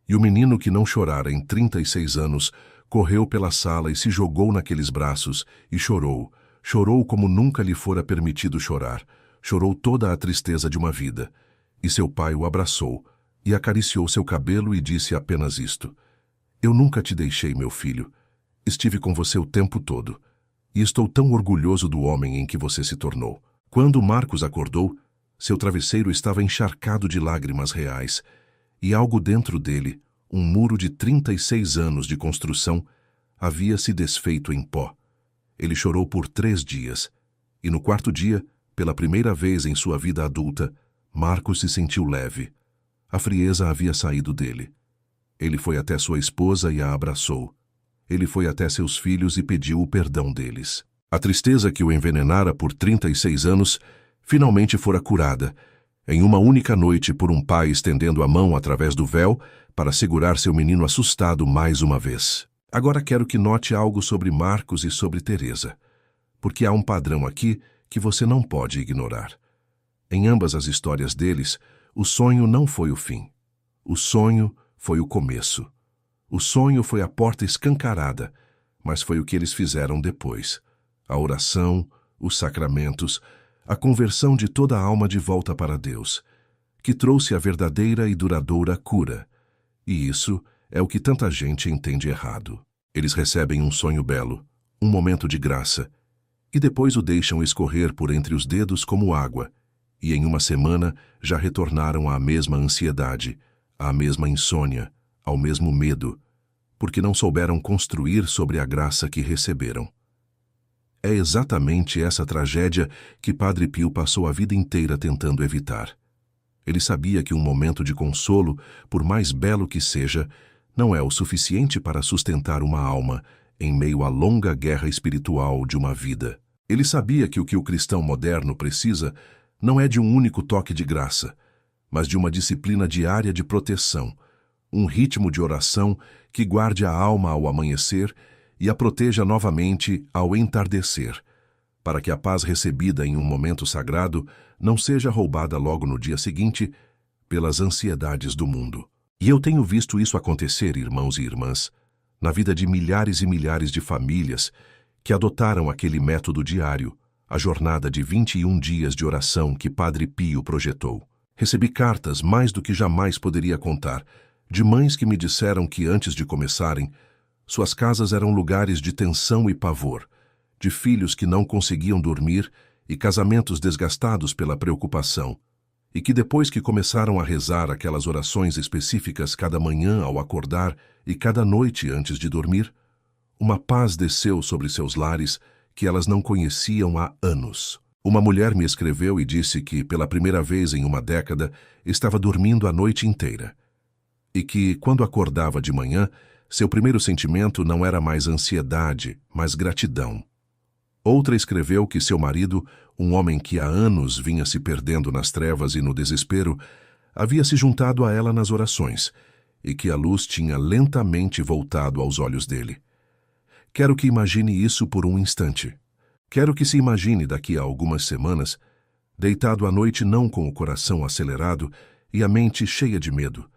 e o menino que não chorara em 36 anos correu pela sala e se jogou naqueles braços, e chorou, chorou como nunca lhe fora permitido chorar, chorou toda a tristeza de uma vida. E seu pai o abraçou, e acariciou seu cabelo e disse apenas isto: "Eu nunca te deixei, meu filho. Estive com você o tempo todo, e estou tão orgulhoso do homem em que você se tornou." Quando Marcos acordou, seu travesseiro estava encharcado de lágrimas reais, e algo dentro dele, um muro de 36 anos de construção, havia se desfeito em pó. Ele chorou por 3 dias, e no 4º dia, pela primeira vez em sua vida adulta, Marcos se sentiu leve. A frieza havia saído dele. Ele foi até sua esposa e a abraçou. Ele foi até seus filhos e pediu o perdão deles. A tristeza que o envenenara por 36 anos finalmente fora curada, em uma única noite, por um pai estendendo a mão através do véu para segurar seu menino assustado mais uma vez. Agora quero que note algo sobre Marcos e sobre Teresa, porque há um padrão aqui que você não pode ignorar. Em ambas as histórias deles, o sonho não foi o fim. O sonho foi o começo. O sonho foi a porta escancarada, mas foi o que eles fizeram depois. A oração, os sacramentos, a conversão de toda a alma de volta para Deus, que trouxe a verdadeira e duradoura cura. E isso é o que tanta gente entende errado. Eles recebem um sonho belo, um momento de graça, e depois o deixam escorrer por entre os dedos como água, e em uma semana já retornaram à mesma ansiedade, à mesma insônia, ao mesmo medo, porque não souberam construir sobre a graça que receberam. É exatamente essa tragédia que Padre Pio passou a vida inteira tentando evitar. Ele sabia que um momento de consolo, por mais belo que seja, não é o suficiente para sustentar uma alma em meio à longa guerra espiritual de uma vida. Ele sabia que o cristão moderno precisa não é de um único toque de graça, mas de uma disciplina diária de proteção, um ritmo de oração que guarde a alma ao amanhecer e a proteja novamente ao entardecer, para que a paz recebida em um momento sagrado não seja roubada logo no dia seguinte pelas ansiedades do mundo. E eu tenho visto isso acontecer, irmãos e irmãs, na vida de milhares e milhares de famílias que adotaram aquele método diário, a jornada de 21 dias de oração que Padre Pio projetou. Recebi cartas mais do que jamais poderia contar, de mães que me disseram que antes de começarem, suas casas eram lugares de tensão e pavor, de filhos que não conseguiam dormir e casamentos desgastados pela preocupação, e que depois que começaram a rezar aquelas orações específicas cada manhã ao acordar e cada noite antes de dormir, uma paz desceu sobre seus lares que elas não conheciam há anos. Uma mulher me escreveu e disse que, pela primeira vez em uma década, estava dormindo a noite inteira. E que, quando acordava de manhã, seu primeiro sentimento não era mais ansiedade, mas gratidão. Outra escreveu que seu marido, um homem que há anos vinha se perdendo nas trevas e no desespero, havia se juntado a ela nas orações, e que a luz tinha lentamente voltado aos olhos dele. Quero que imagine isso por um instante. Quero que se imagine daqui a algumas semanas, deitado à noite não com o coração acelerado e a mente cheia de medo,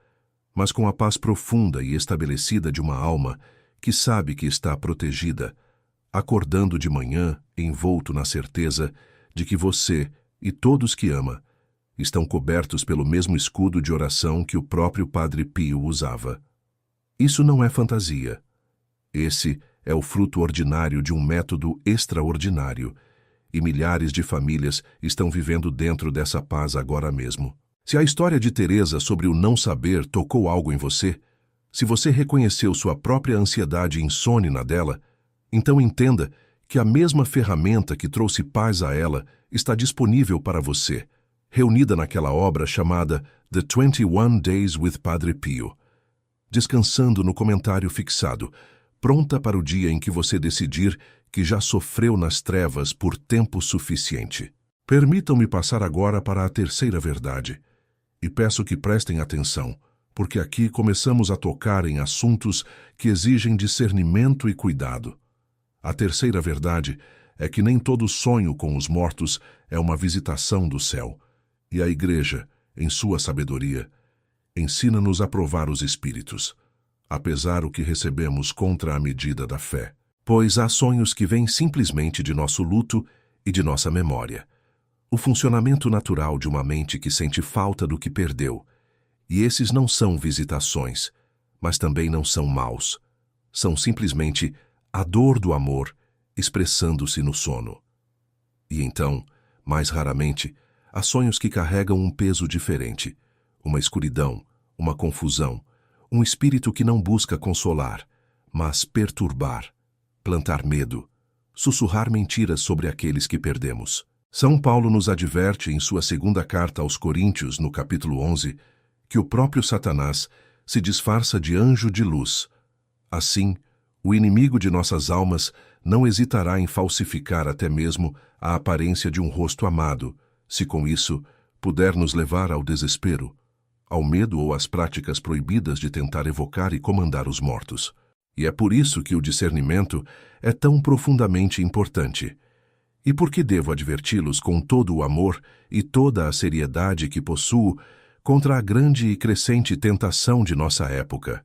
mas com a paz profunda e estabelecida de uma alma que sabe que está protegida, acordando de manhã envolto na certeza de que você e todos que ama estão cobertos pelo mesmo escudo de oração que o próprio Padre Pio usava. Isso não é fantasia. Esse é o fruto ordinário de um método extraordinário, e milhares de famílias estão vivendo dentro dessa paz agora mesmo. Se a história de Teresa sobre o não saber tocou algo em você, se você reconheceu sua própria ansiedade insônia dela, então entenda que a mesma ferramenta que trouxe paz a ela está disponível para você, reunida naquela obra chamada The 21 Days with Padre Pio, descansando no comentário fixado, pronta para o dia em que você decidir que já sofreu nas trevas por tempo suficiente. Permitam-me passar agora para a terceira verdade, e peço que prestem atenção, porque aqui começamos a tocar em assuntos que exigem discernimento e cuidado. A terceira verdade é que nem todo sonho com os mortos é uma visitação do céu, e a Igreja, em sua sabedoria, ensina-nos a provar os espíritos, apesar o que recebemos contra a medida da fé. Pois há sonhos que vêm simplesmente de nosso luto e de nossa memória, o funcionamento natural de uma mente que sente falta do que perdeu, e esses não são visitações, mas também não são maus, são simplesmente a dor do amor expressando-se no sono. E então, mais raramente, há sonhos que carregam um peso diferente, uma escuridão, uma confusão, um espírito que não busca consolar, mas perturbar, plantar medo, sussurrar mentiras sobre aqueles que perdemos. São Paulo nos adverte em sua segunda carta aos Coríntios, no capítulo 11, que o próprio Satanás se disfarça de anjo de luz. Assim, o inimigo de nossas almas não hesitará em falsificar até mesmo a aparência de um rosto amado, se com isso puder nos levar ao desespero, ao medo ou às práticas proibidas de tentar evocar e comandar os mortos. E é por isso que o discernimento é tão profundamente importante. E por que devo adverti-los com todo o amor e toda a seriedade que possuo contra a grande e crescente tentação de nossa época,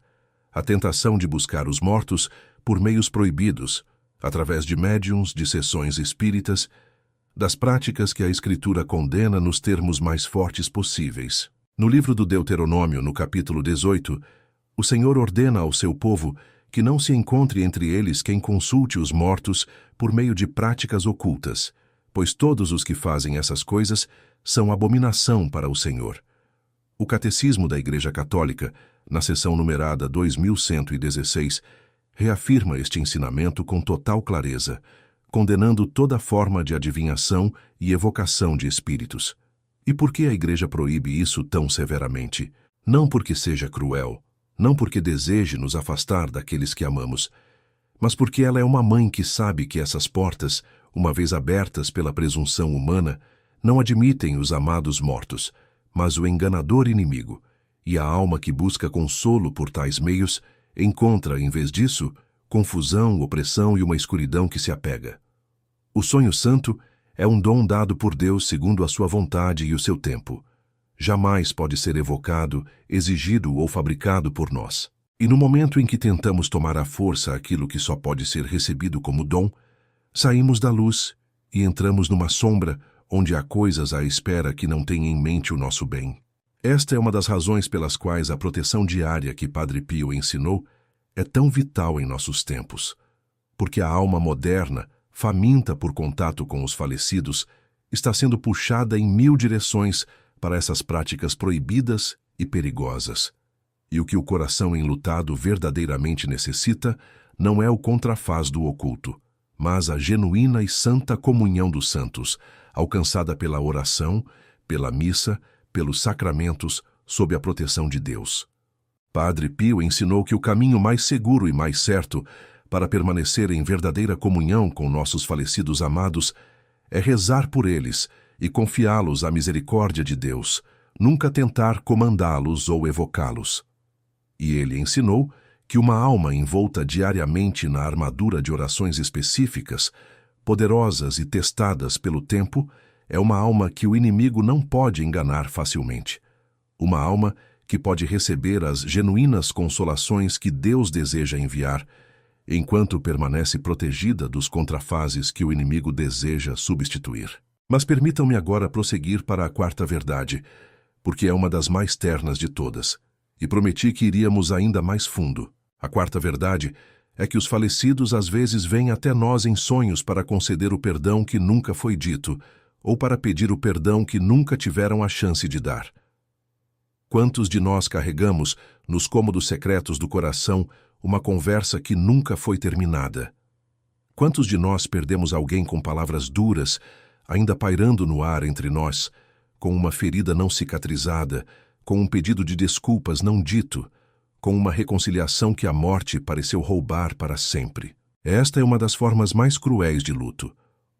a tentação de buscar os mortos por meios proibidos, através de médiuns, de sessões espíritas, das práticas que a Escritura condena nos termos mais fortes possíveis. No livro do Deuteronômio, no capítulo 18, o Senhor ordena ao seu povo que não se encontre entre eles quem consulte os mortos por meio de práticas ocultas, pois todos os que fazem essas coisas são abominação para o Senhor. O Catecismo da Igreja Católica, na seção numerada 2116, reafirma este ensinamento com total clareza, condenando toda forma de adivinhação e evocação de espíritos. E por que a Igreja proíbe isso tão severamente? Não porque seja cruel, não porque deseje nos afastar daqueles que amamos, mas porque ela é uma mãe que sabe que essas portas, uma vez abertas pela presunção humana, não admitem os amados mortos, mas o enganador inimigo, e a alma que busca consolo por tais meios encontra, em vez disso, confusão, opressão e uma escuridão que se apega. O sonho santo é um dom dado por Deus segundo a sua vontade e o seu tempo. Jamais pode ser evocado, exigido ou fabricado por nós. E no momento em que tentamos tomar à força aquilo que só pode ser recebido como dom, saímos da luz e entramos numa sombra onde há coisas à espera que não têm em mente o nosso bem. Esta é uma das razões pelas quais a proteção diária que Padre Pio ensinou é tão vital em nossos tempos. Porque a alma moderna, faminta por contato com os falecidos, está sendo puxada em 1000 direções para essas práticas proibidas e perigosas. E o que o coração enlutado verdadeiramente necessita não é o contrafaz do oculto, mas a genuína e santa comunhão dos santos, alcançada pela oração, pela missa, pelos sacramentos, sob a proteção de Deus. Padre Pio ensinou que o caminho mais seguro e mais certo para permanecer em verdadeira comunhão com nossos falecidos amados é rezar por eles e confiá-los à misericórdia de Deus, nunca tentar comandá-los ou evocá-los. E ele ensinou que uma alma envolta diariamente na armadura de orações específicas, poderosas e testadas pelo tempo, é uma alma que o inimigo não pode enganar facilmente. Uma alma que pode receber as genuínas consolações que Deus deseja enviar, enquanto permanece protegida dos contrafases que o inimigo deseja substituir. Mas permitam-me agora prosseguir para a quarta verdade, porque é uma das mais ternas de todas, e prometi que iríamos ainda mais fundo. A quarta verdade é que os falecidos às vezes vêm até nós em sonhos para conceder o perdão que nunca foi dito, ou para pedir o perdão que nunca tiveram a chance de dar. Quantos de nós carregamos, nos cômodos secretos do coração, uma conversa que nunca foi terminada? Quantos de nós perdemos alguém com palavras duras, ainda pairando no ar entre nós, com uma ferida não cicatrizada, com um pedido de desculpas não dito, com uma reconciliação que a morte pareceu roubar para sempre? Esta é uma das formas mais cruéis de luto.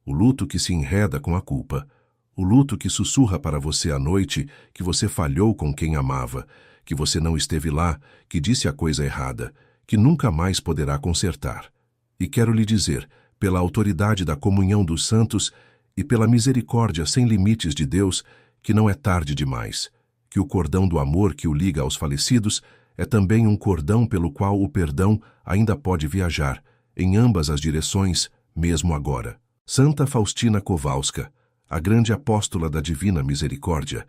O luto que se enreda com a culpa. O luto que sussurra para você à noite que você falhou com quem amava, que você não esteve lá, que disse a coisa errada, que nunca mais poderá consertar. E quero lhe dizer, pela autoridade da comunhão dos santos e pela misericórdia sem limites de Deus, que não é tarde demais, que o cordão do amor que o liga aos falecidos é também um cordão pelo qual o perdão ainda pode viajar, em ambas as direções, mesmo agora. Santa Faustina Kowalska, a grande apóstola da Divina Misericórdia,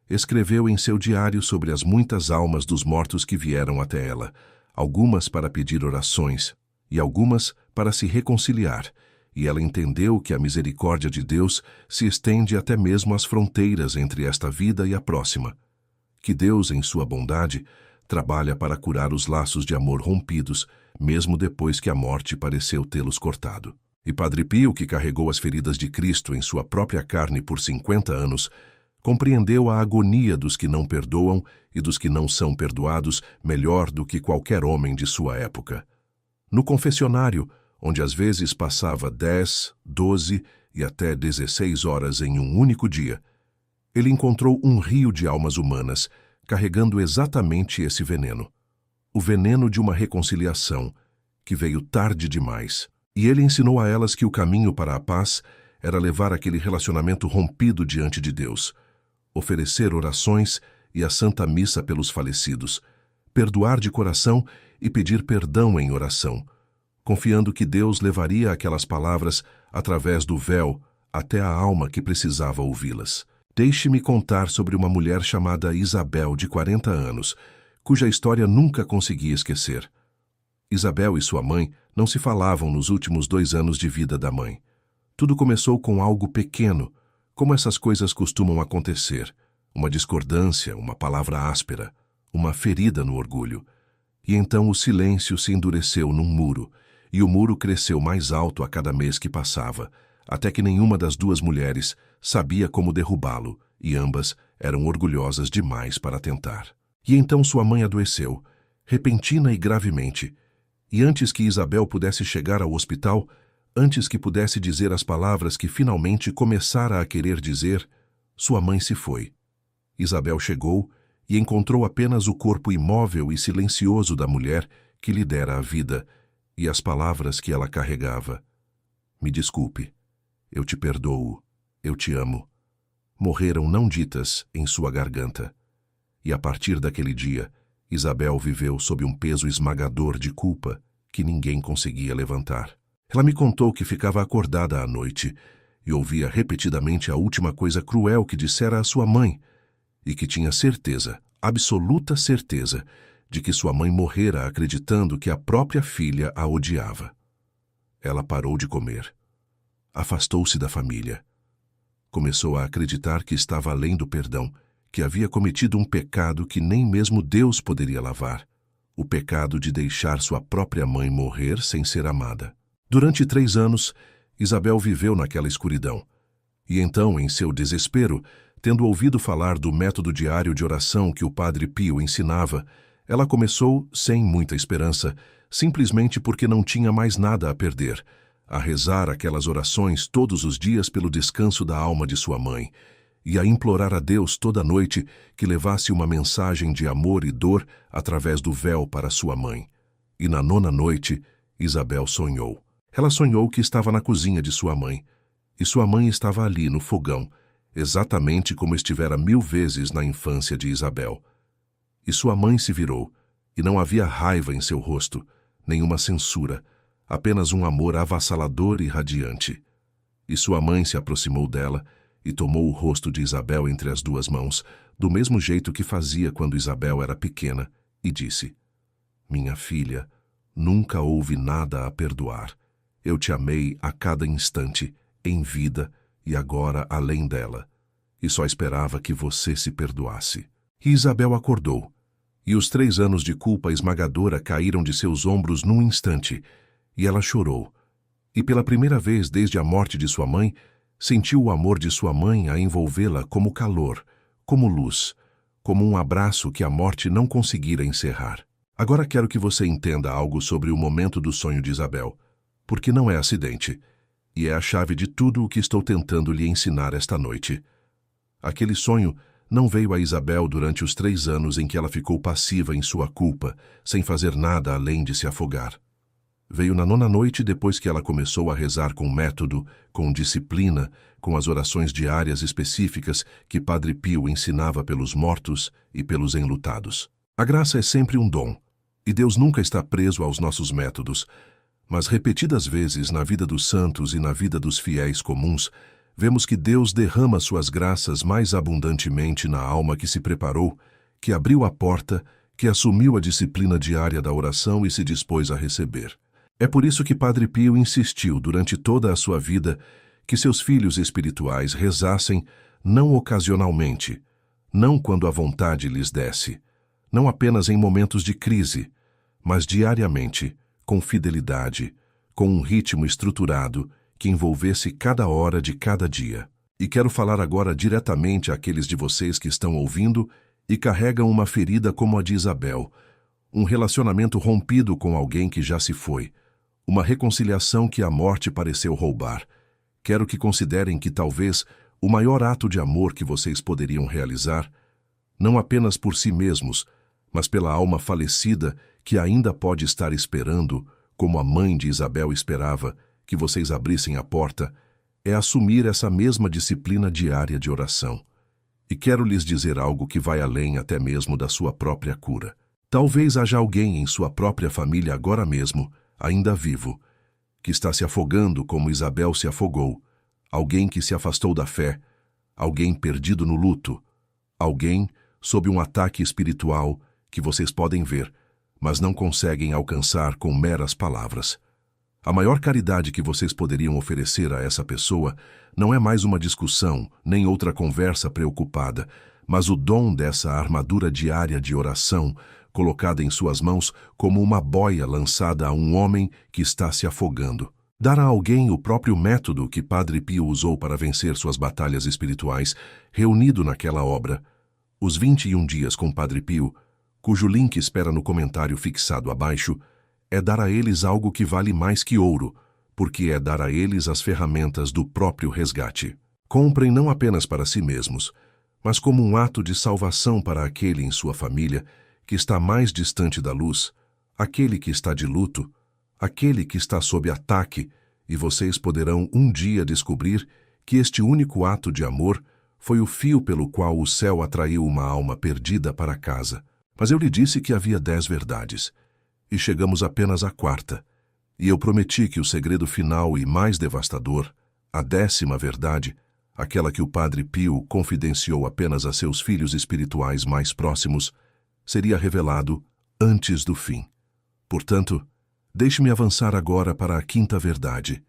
escreveu em seu diário sobre as muitas almas dos mortos que vieram até ela, algumas para pedir orações e algumas para se reconciliar, e ela entendeu que a misericórdia de Deus se estende até mesmo às fronteiras entre esta vida e a próxima. Que Deus, em sua bondade, trabalha para curar os laços de amor rompidos, mesmo depois que a morte pareceu tê-los cortado. E Padre Pio, que carregou as feridas de Cristo em sua própria carne por 50 anos, compreendeu a agonia dos que não perdoam e dos que não são perdoados melhor do que qualquer homem de sua época. No confessionário, onde às vezes passava 10, 12 e até 16 horas em um único dia, ele encontrou um rio de almas humanas, carregando exatamente esse veneno. O veneno de uma reconciliação, que veio tarde demais. E ele ensinou a elas que o caminho para a paz era levar aquele relacionamento rompido diante de Deus, oferecer orações e a Santa Missa pelos falecidos, perdoar de coração e pedir perdão em oração, confiando que Deus levaria aquelas palavras através do véu até a alma que precisava ouvi-las. Deixe-me contar sobre uma mulher chamada Isabel, de 40 anos, cuja história nunca consegui esquecer. Isabel e sua mãe não se falavam nos últimos 2 anos de vida da mãe. Tudo começou com algo pequeno, como essas coisas costumam acontecer. Uma discordância, uma palavra áspera, uma ferida no orgulho. E então o silêncio se endureceu num muro, e o muro cresceu mais alto a cada mês que passava, até que nenhuma das duas mulheres sabia como derrubá-lo, e ambas eram orgulhosas demais para tentar. E então sua mãe adoeceu, repentina e gravemente, e antes que Isabel pudesse chegar ao hospital, antes que pudesse dizer as palavras que finalmente começara a querer dizer, sua mãe se foi. Isabel chegou e encontrou apenas o corpo imóvel e silencioso da mulher que lhe dera a vida e as palavras que ela carregava. Me desculpe, eu te perdoo, eu te amo, morreram não ditas em sua garganta. E a partir daquele dia, Isabel viveu sob um peso esmagador de culpa que ninguém conseguia levantar. Ela me contou que ficava acordada à noite e ouvia repetidamente a última coisa cruel que dissera à sua mãe, e que tinha certeza, absoluta certeza, de que sua mãe morrera acreditando que a própria filha a odiava. Ela parou de comer. Afastou-se da família. Começou a acreditar que estava além do perdão, que havia cometido um pecado que nem mesmo Deus poderia lavar, o pecado de deixar sua própria mãe morrer sem ser amada. Durante 3 anos, Isabel viveu naquela escuridão. E então, em seu desespero, tendo ouvido falar do método diário de oração que o Padre Pio ensinava, ela começou, sem muita esperança, simplesmente porque não tinha mais nada a perder, a rezar aquelas orações todos os dias pelo descanso da alma de sua mãe, e a implorar a Deus toda noite que levasse uma mensagem de amor e dor através do véu para sua mãe. E na 9ª noite, Isabel sonhou. Ela sonhou que estava na cozinha de sua mãe, e sua mãe estava ali no fogão, exatamente como estivera 1000 vezes na infância de Isabel. E sua mãe se virou, e não havia raiva em seu rosto, nenhuma censura, apenas um amor avassalador e radiante. E sua mãe se aproximou dela e tomou o rosto de Isabel entre as 2 mãos, do mesmo jeito que fazia quando Isabel era pequena, e disse: "Minha filha, nunca houve nada a perdoar. Eu te amei a cada instante, em vida e agora além dela, e só esperava que você se perdoasse." E Isabel acordou, e os 3 anos de culpa esmagadora caíram de seus ombros num instante, e ela chorou. E pela primeira vez desde a morte de sua mãe, sentiu o amor de sua mãe a envolvê-la como calor, como luz, como um abraço que a morte não conseguira encerrar. Agora quero que você entenda algo sobre o momento do sonho de Isabel, porque não é acidente, e é a chave de tudo o que estou tentando lhe ensinar esta noite. Aquele sonho não veio a Isabel durante os 3 anos em que ela ficou passiva em sua culpa, sem fazer nada além de se afogar. Veio na 9ª noite depois que ela começou a rezar com método, com disciplina, com as orações diárias específicas que Padre Pio ensinava pelos mortos e pelos enlutados. A graça é sempre um dom, e Deus nunca está preso aos nossos métodos, mas repetidas vezes na vida dos santos e na vida dos fiéis comuns, vemos que Deus derrama suas graças mais abundantemente na alma que se preparou, que abriu a porta, que assumiu a disciplina diária da oração e se dispôs a receber. É por isso que Padre Pio insistiu durante toda a sua vida que seus filhos espirituais rezassem não ocasionalmente, não quando a vontade lhes desse, não apenas em momentos de crise, mas diariamente, com fidelidade, com um ritmo estruturado que envolvesse cada hora de cada dia. E quero falar agora diretamente àqueles de vocês que estão ouvindo e carregam uma ferida como a de Isabel, um relacionamento rompido com alguém que já se foi, uma reconciliação que a morte pareceu roubar. Quero que considerem que talvez o maior ato de amor que vocês poderiam realizar, não apenas por si mesmos, mas pela alma falecida que ainda pode estar esperando, como a mãe de Isabel esperava, que vocês abrissem a porta, é assumir essa mesma disciplina diária de oração. E quero lhes dizer algo que vai além até mesmo da sua própria cura. Talvez haja alguém em sua própria família agora mesmo, ainda vivo, que está se afogando como Isabel se afogou, alguém que se afastou da fé, alguém perdido no luto, alguém sob um ataque espiritual que vocês podem ver, mas não conseguem alcançar com meras palavras. A maior caridade que vocês poderiam oferecer a essa pessoa não é mais uma discussão, nem outra conversa preocupada, mas o dom dessa armadura diária de oração colocada em suas mãos como uma boia lançada a um homem que está se afogando. Dar a alguém o próprio método que Padre Pio usou para vencer suas batalhas espirituais, reunido naquela obra, Os 21 Dias com Padre Pio, cujo link espera no comentário fixado abaixo, é dar a eles algo que vale mais que ouro, porque é dar a eles as ferramentas do próprio resgate. Comprem não apenas para si mesmos, mas como um ato de salvação para aquele em sua família que está mais distante da luz, aquele que está de luto, aquele que está sob ataque E vocês poderão um dia descobrir que este único ato de amor foi o fio pelo qual o céu atraiu uma alma perdida para casa. Mas eu lhe disse que havia 10 verdades, e chegamos apenas à quarta. E eu prometi que o segredo final e mais devastador, a 10ª verdade, aquela que o Padre Pio confidenciou apenas a seus filhos espirituais mais próximos, seria revelado antes do fim. Portanto, deixe-me avançar agora para a 5ª verdade,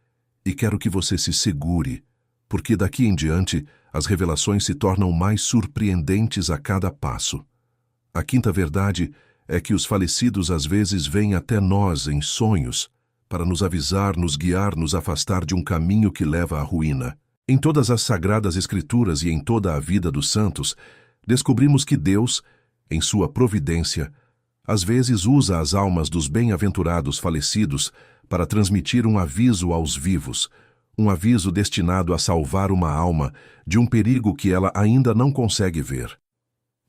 e quero que você se segure, porque daqui em diante as revelações se tornam mais surpreendentes a cada passo. A 5ª verdade é que os falecidos às vezes vêm até nós em sonhos para nos avisar, nos guiar, nos afastar de um caminho que leva à ruína. Em todas as Sagradas Escrituras e em toda a vida dos santos, descobrimos que Deus, em sua providência, às vezes usa as almas dos bem-aventurados falecidos para transmitir um aviso aos vivos, um aviso destinado a salvar uma alma de um perigo que ela ainda não consegue ver.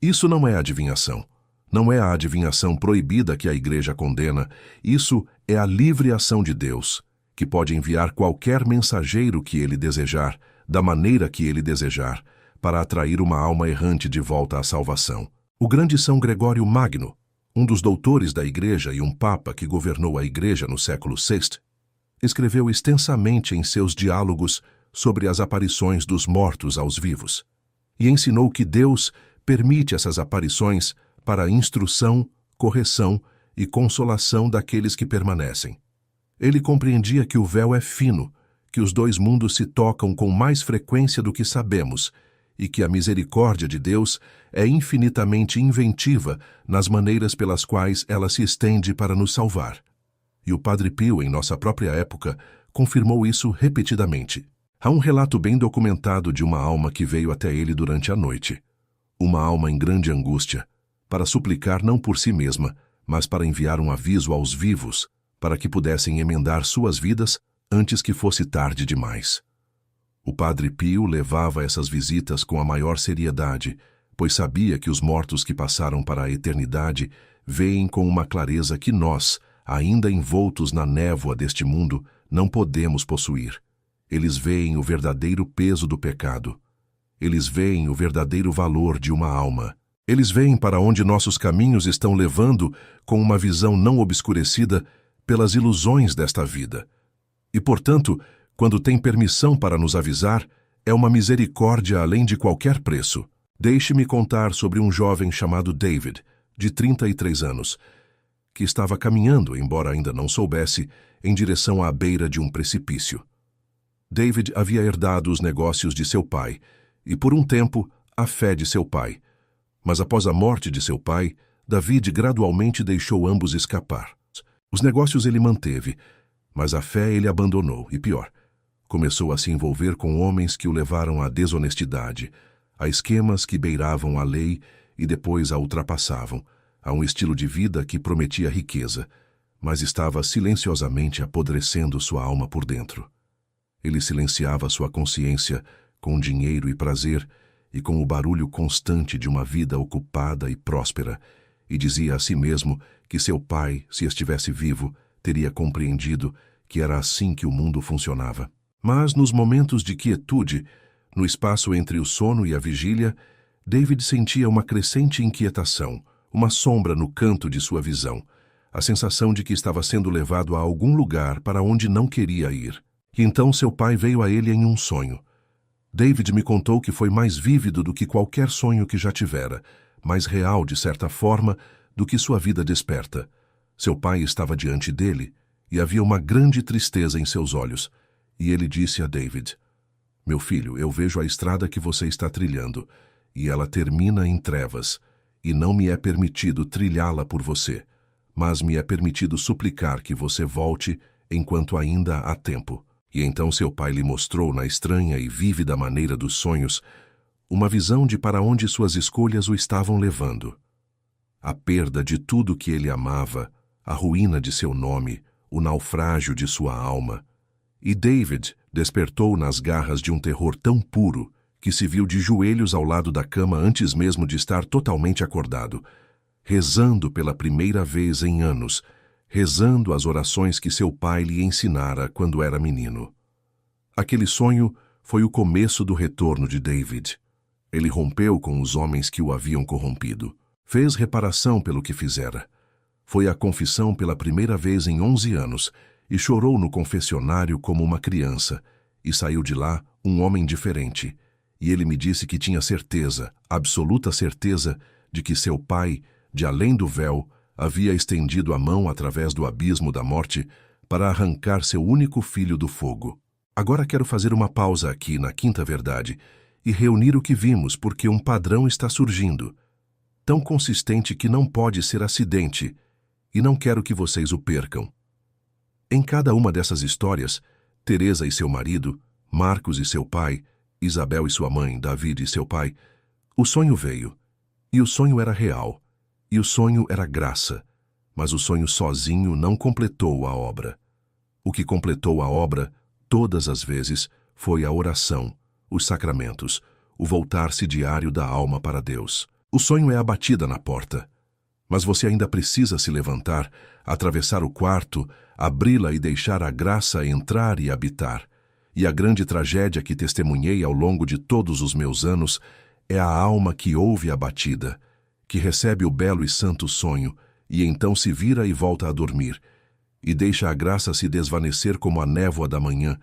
Isso não é adivinhação. Não é a adivinhação proibida que a Igreja condena. Isso é a livre ação de Deus, que pode enviar qualquer mensageiro que ele desejar, da maneira que ele desejar, para atrair uma alma errante de volta à salvação. O grande São Gregório Magno, um dos doutores da Igreja e um papa que governou a Igreja no século VI, escreveu extensamente em seus diálogos sobre as aparições dos mortos aos vivos, e ensinou que Deus permite essas aparições para a instrução, correção e consolação daqueles que permanecem. Ele compreendia que o véu é fino, que os 2 mundos se tocam com mais frequência do que sabemos, e que a misericórdia de Deus é infinitamente inventiva nas maneiras pelas quais ela se estende para nos salvar. E o Padre Pio, em nossa própria época, confirmou isso repetidamente. Há um relato bem documentado de uma alma que veio até ele durante a noite. Uma alma em grande angústia, para suplicar não por si mesma, mas para enviar um aviso aos vivos, para que pudessem emendar suas vidas antes que fosse tarde demais. O Padre Pio levava essas visitas com a maior seriedade, pois sabia que os mortos que passaram para a eternidade veem com uma clareza que nós, ainda envoltos na névoa deste mundo, não podemos possuir. Eles veem o verdadeiro peso do pecado. Eles veem o verdadeiro valor de uma alma. Eles veem para onde nossos caminhos estão levando com uma visão não obscurecida pelas ilusões desta vida. E, portanto, quando tem permissão para nos avisar, é uma misericórdia além de qualquer preço. Deixe-me contar sobre um jovem chamado David, de 33 anos, que estava caminhando, embora ainda não soubesse, em direção à beira de um precipício. David havia herdado os negócios de seu pai e, por um tempo, a fé de seu pai. Mas após a morte de seu pai, David gradualmente deixou ambos escapar. Os negócios ele manteve, mas a fé ele abandonou, e pior, começou a se envolver com homens que o levaram à desonestidade, a esquemas que beiravam a lei e depois a ultrapassavam, a um estilo de vida que prometia riqueza, mas estava silenciosamente apodrecendo sua alma por dentro. Ele silenciava sua consciência com dinheiro e prazer, e com o barulho constante de uma vida ocupada e próspera, e dizia a si mesmo que seu pai, se estivesse vivo, teria compreendido que era assim que o mundo funcionava. Mas nos momentos de quietude, no espaço entre o sono e a vigília, David sentia uma crescente inquietação, uma sombra no canto de sua visão, a sensação de que estava sendo levado a algum lugar para onde não queria ir. E então seu pai veio a ele em um sonho. David me contou que foi mais vívido do que qualquer sonho que já tivera, mais real, de certa forma, do que sua vida desperta. Seu pai estava diante dele, e havia uma grande tristeza em seus olhos. E ele disse a David: "Meu filho, eu vejo a estrada que você está trilhando, e ela termina em trevas, e não me é permitido trilhá-la por você, mas me é permitido suplicar que você volte enquanto ainda há tempo." E então seu pai lhe mostrou, na estranha e vívida maneira dos sonhos, uma visão de para onde suas escolhas o estavam levando. A perda de tudo que ele amava, a ruína de seu nome, o naufrágio de sua alma. E David despertou nas garras de um terror tão puro que se viu de joelhos ao lado da cama antes mesmo de estar totalmente acordado, rezando pela primeira vez em anos, rezando as orações que seu pai lhe ensinara quando era menino. Aquele sonho foi o começo do retorno de David. Ele rompeu com os homens que o haviam corrompido. Fez reparação pelo que fizera. Foi à confissão pela primeira vez em 11 anos e chorou no confessionário como uma criança, e saiu de lá um homem diferente. E ele me disse que tinha certeza, absoluta certeza, de que seu pai, de além do véu, havia estendido a mão através do abismo da morte para arrancar seu único filho do fogo. Agora quero fazer uma pausa aqui na quinta verdade e reunir o que vimos, porque um padrão está surgindo, tão consistente que não pode ser acidente, e não quero que vocês o percam. Em cada uma dessas histórias, Teresa e seu marido, Marcos e seu pai, Isabel e sua mãe, David e seu pai, o sonho veio, e o sonho era real, e o sonho era graça, mas o sonho sozinho não completou a obra. O que completou a obra, todas as vezes, foi a oração, os sacramentos, o voltar-se diário da alma para Deus. O sonho é a batida na porta, mas você ainda precisa se levantar, atravessar o quarto, abri-la e deixar a graça entrar e habitar. E a grande tragédia que testemunhei ao longo de todos os meus anos é a alma que ouve a batida, que recebe o belo e santo sonho, e então se vira e volta a dormir, e deixa a graça se desvanecer como a névoa da manhã,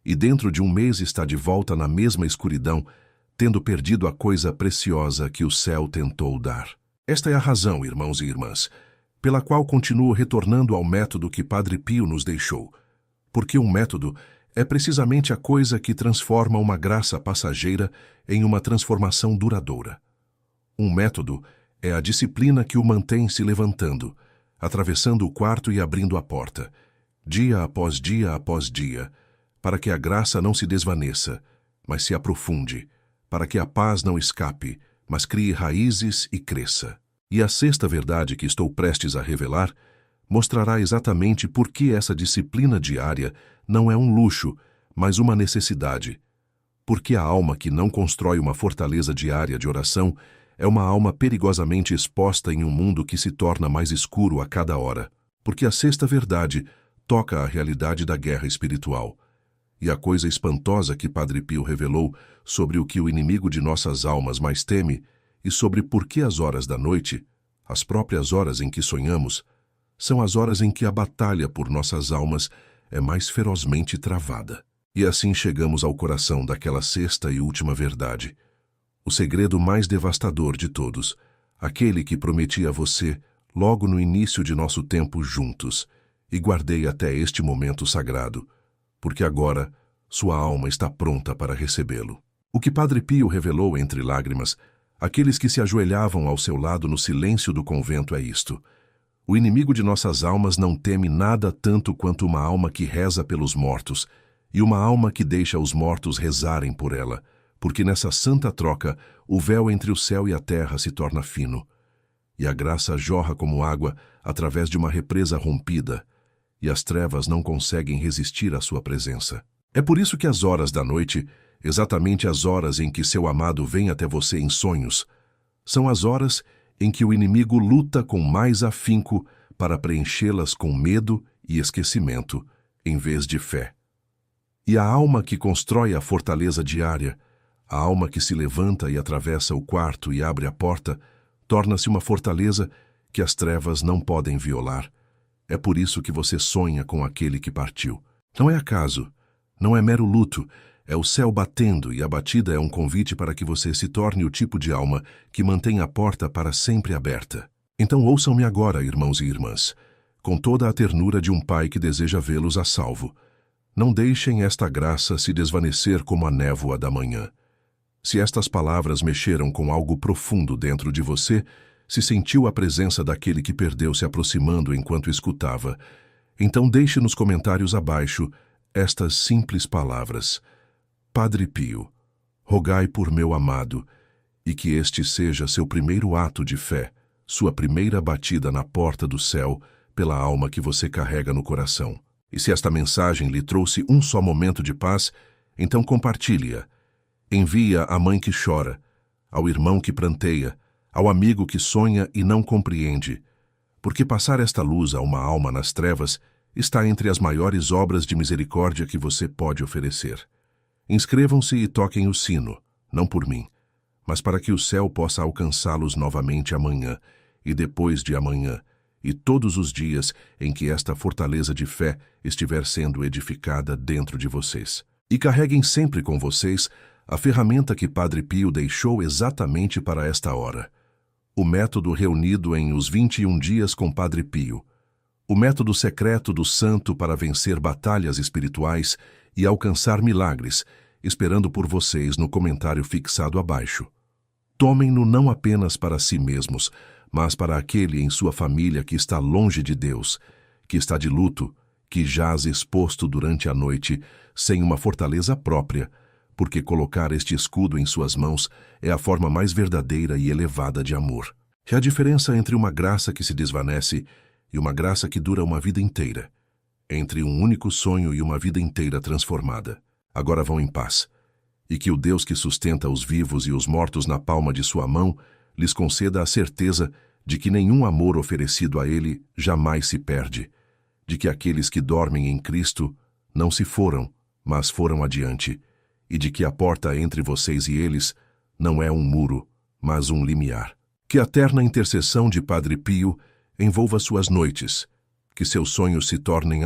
e dentro de um mês está de volta na mesma escuridão, tendo perdido a coisa preciosa que o céu tentou dar. Esta é a razão, irmãos e irmãs, pela qual continuo retornando ao método que Padre Pio nos deixou, porque um método é precisamente a coisa que transforma uma graça passageira em uma transformação duradoura. Um método é a disciplina que o mantém se levantando, atravessando o quarto e abrindo a porta, dia após dia, para que a graça não se desvaneça, mas se aprofunde, para que a paz não escape, mas crie raízes e cresça. E a sexta verdade que estou prestes a revelar mostrará exatamente por que essa disciplina diária não é um luxo, mas uma necessidade. Porque a alma que não constrói uma fortaleza diária de oração é uma alma perigosamente exposta em um mundo que se torna mais escuro a cada hora. Porque a sexta verdade toca a realidade da guerra espiritual. E a coisa espantosa que Padre Pio revelou sobre o que o inimigo de nossas almas mais teme e sobre por que as horas da noite, as próprias horas em que sonhamos, são as horas em que a batalha por nossas almas é mais ferozmente travada. E assim chegamos ao coração daquela sexta e última verdade, o segredo mais devastador de todos, aquele que prometi a você logo no início de nosso tempo juntos, e guardei até este momento sagrado, porque agora sua alma está pronta para recebê-lo. O que Padre Pio revelou entre lágrimas, aqueles que se ajoelhavam ao seu lado no silêncio do convento, é isto: o inimigo de nossas almas não teme nada tanto quanto uma alma que reza pelos mortos, e uma alma que deixa os mortos rezarem por ela, porque nessa santa troca o véu entre o céu e a terra se torna fino, e a graça jorra como água através de uma represa rompida, e as trevas não conseguem resistir à sua presença. É por isso que as horas da noite, exatamente as horas em que seu amado vem até você em sonhos, são as horas em que o inimigo luta com mais afinco para preenchê-las com medo e esquecimento, em vez de fé. E a alma que constrói a fortaleza diária, a alma que se levanta e atravessa o quarto e abre a porta, torna-se uma fortaleza que as trevas não podem violar. É por isso que você sonha com aquele que partiu. Não é acaso, não é mero luto, é o céu batendo, e a batida é um convite para que você se torne o tipo de alma que mantém a porta para sempre aberta. Então ouçam-me agora, irmãos e irmãs, com toda a ternura de um pai que deseja vê-los a salvo. Não deixem esta graça se desvanecer como a névoa da manhã. Se estas palavras mexeram com algo profundo dentro de você, se sentiu a presença daquele que perdeu se aproximando enquanto escutava, então deixe nos comentários abaixo estas simples palavras: Padre Pio, rogai por meu amado, e que este seja seu primeiro ato de fé, sua primeira batida na porta do céu pela alma que você carrega no coração. E se esta mensagem lhe trouxe um só momento de paz, então compartilhe-a. Envie-a à mãe que chora, ao irmão que pranteia, ao amigo que sonha e não compreende, porque passar esta luz a uma alma nas trevas está entre as maiores obras de misericórdia que você pode oferecer. Inscrevam-se e toquem o sino, não por mim, mas para que o céu possa alcançá-los novamente amanhã, e depois de amanhã, e todos os dias em que esta fortaleza de fé estiver sendo edificada dentro de vocês. E carreguem sempre com vocês a ferramenta que Padre Pio deixou exatamente para esta hora. O método reunido em Os 21 Dias com Padre Pio. O método secreto do santo para vencer batalhas espirituais e alcançar milagres, esperando por vocês no comentário fixado abaixo. Tomem-no não apenas para si mesmos, mas para aquele em sua família que está longe de Deus, que está de luto, que jaz exposto durante a noite, sem uma fortaleza própria, porque colocar este escudo em suas mãos é a forma mais verdadeira e elevada de amor. É a diferença entre uma graça que se desvanece e uma graça que dura uma vida inteira, entre um único sonho e uma vida inteira transformada. Agora vão em paz, e que o Deus que sustenta os vivos e os mortos na palma de sua mão lhes conceda a certeza de que nenhum amor oferecido a Ele jamais se perde, de que aqueles que dormem em Cristo não se foram, mas foram adiante, e de que a porta entre vocês e eles não é um muro, mas um limiar. Que a terna intercessão de Padre Pio envolva suas noites, que seus sonhos se tornem